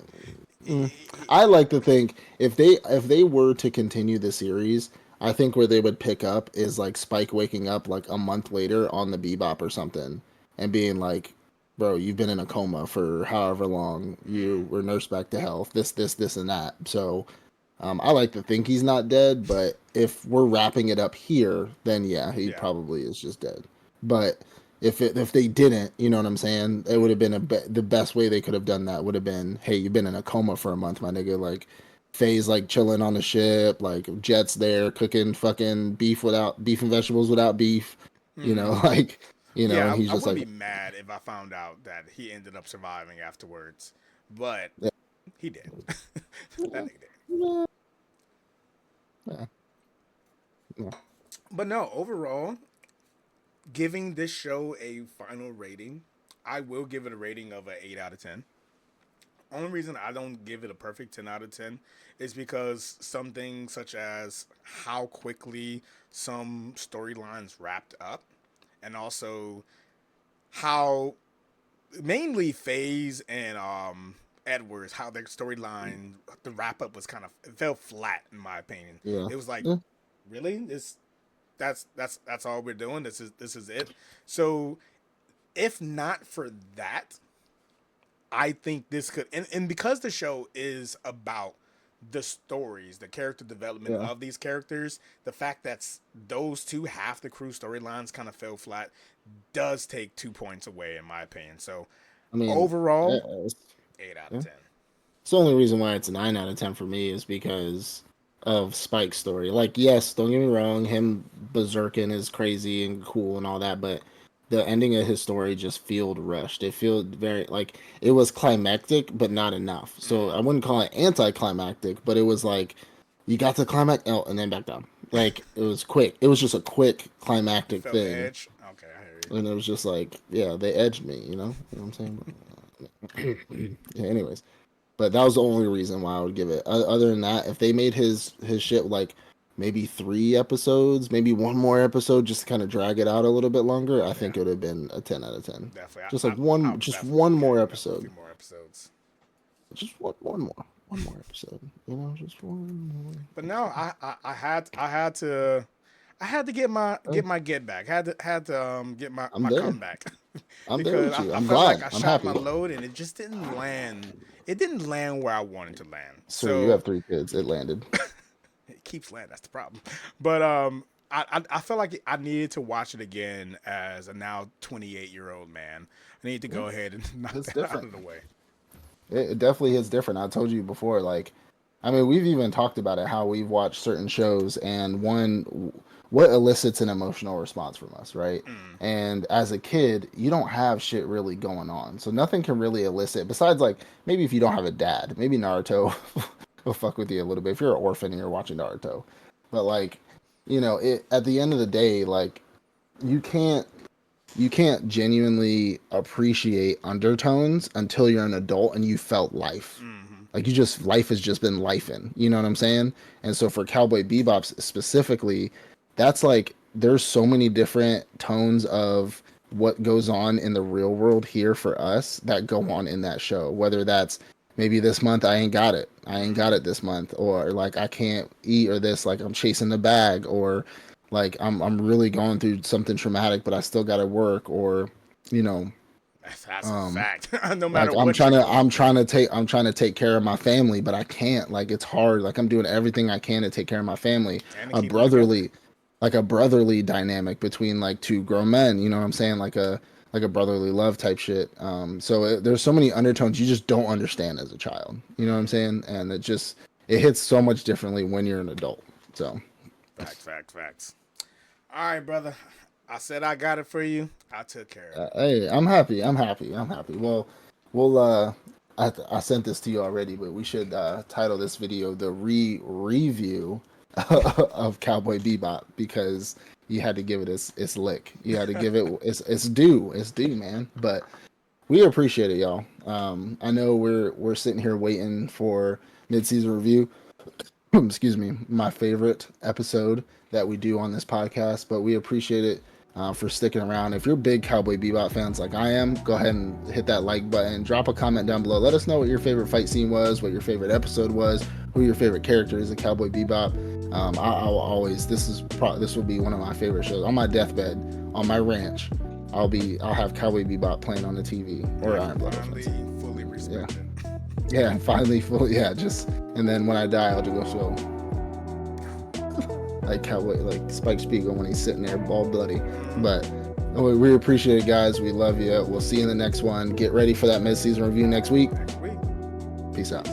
Mm. I like to think if they were to continue the series, I think where they would pick up is like Spike waking up like a month later on the Bebop or something and being like, "Bro, you've been in a coma for however long. You were nursed back to health. This, and that." So, I like to think he's not dead, but if we're wrapping it up here, then yeah, he Yeah. probably is just dead. But if they didn't, you know what I'm saying? It would have been the best way they could have done that would have been, hey, you've been in a coma for a month, my nigga. Like, Faye's like chilling on the ship, like Jet's there cooking fucking beef and vegetables without beef, you know, like, and Yeah, he's I just wouldn't like, be mad if I found out that he ended up surviving afterwards, but yeah, he did. That nigga did. yeah, yeah, yeah. But no, overall, giving this show a final rating, I will give it a rating of an 8 out of 10. Only reason I don't give it a perfect 10 out of 10 is because something such as how quickly some storylines wrapped up, and also how mainly Faze and Edwards, how their storyline, the wrap up was kind of, it fell flat in my opinion. Yeah. It was like, Yeah. really? That's all we're doing. This is it. So if not for that, I think this could, and because the show is about the stories, the character development Yeah. of these characters, the fact that those two half the crew storylines kind of fell flat does take 2 points away, in my opinion. So I mean, overall, it's, 8 out of yeah. 10. It's the only reason why it's a 9 out of 10 for me is because of Spike's story. Like, yes, don't get me wrong, him berserking is crazy and cool and all that, but the ending of his story just felt rushed. It felt very like it was climactic, but not enough. So I wouldn't call it anticlimactic, but it was like you got to climax, oh, and then back down. Like it was quick. It was just a quick You climactic felt the thing, edge. Okay, I hear you. and it was just like, yeah, they edged me. You know what I'm saying? Yeah. Anyways. But that was the only reason why I would give it. Other than that, if they made his shit like maybe 3 episodes, maybe one more episode, just to kind of drag it out a little bit longer, I Yeah, think it would have been a 10 out of 10. definitely. Just I, like I, one, I'm just definitely one okay more with a episode, few more episodes. just one more episode. Just one more. But no, I had to get my Uh, get back. Had to get I'm my there. comeback I'm there because with you. I I'm felt like glad. I I'm shot my happy. load and it just didn't land. It didn't land where I wanted to land. Sir, you So have 3 kids. It landed. it keeps landing. That's the problem. But I felt like I needed to watch it again as a now 28-year-old man. I need to Yeah, go ahead and knock it's that out different. of the way. It definitely is different. I told you before, like, I mean, we've even talked about it, how we've watched certain shows and what elicits an emotional response from us, right? Mm, And as a kid, you don't have shit really going on. So nothing can really elicit, besides, like, maybe if you don't have a dad, maybe Naruto will fuck with you a little bit if you're an orphan and you're watching Naruto. But, like, at the end of the day, like, you can't. you can't genuinely appreciate undertones until you're an adult and you felt life. Mm-hmm. Like you just life has just been lifing. You know what I'm saying? And so for Cowboy Bebop specifically, that's like there's so many different tones of what goes on in the real world here for us that go on in that show. Whether that's maybe this month I ain't got it. I ain't got it this month, or like I can't eat, or this like I'm chasing the bag, or like I'm really going through something traumatic, but I still got to work, or you know, That's a um, fact. No matter like what you're going through. I'm trying to take care of my family, but I can't. Like it's hard. Like I'm doing everything I can to take care of my family. And to A keep them together. brotherly, like a brotherly dynamic between like two grown men. You know what I'm saying? Like a brotherly love type shit. There's so many undertones you just don't understand as a child. You know what I'm saying? And it hits so much differently when you're an adult. So Facts, facts, facts. All right, brother. I said I got it for you. I took care of it. hey, I'm happy. I'm happy. I'm happy. Well, we'll. I sent this to you already, but we should title this video the review of Cowboy Bebop because you had to give it its lick. You had to give it its due. It's due, man. But we appreciate it, y'all. I know we're sitting here waiting for mid-season review. Excuse me, my favorite episode that we do on this podcast, but we appreciate it for sticking around. If you're big Cowboy Bebop fans like I am, go ahead and hit that like button. Drop a comment down below. Let us know what your favorite fight scene was, what your favorite episode was, who your favorite character is in Cowboy Bebop. I'll always this will be one of my favorite shows. On my deathbed, on my ranch, I'll have Cowboy Bebop playing on the TV or Iron Blood. Finally, fully respect it. Yeah, finally, fully, yeah. Just and then when I die, I'll just go show like Cowboy, like Spike Spiegel when he's sitting there, all bloody. But we appreciate it, guys. We love you. We'll see you in the next one. Get ready for that mid-season review next week. Next week. Peace out.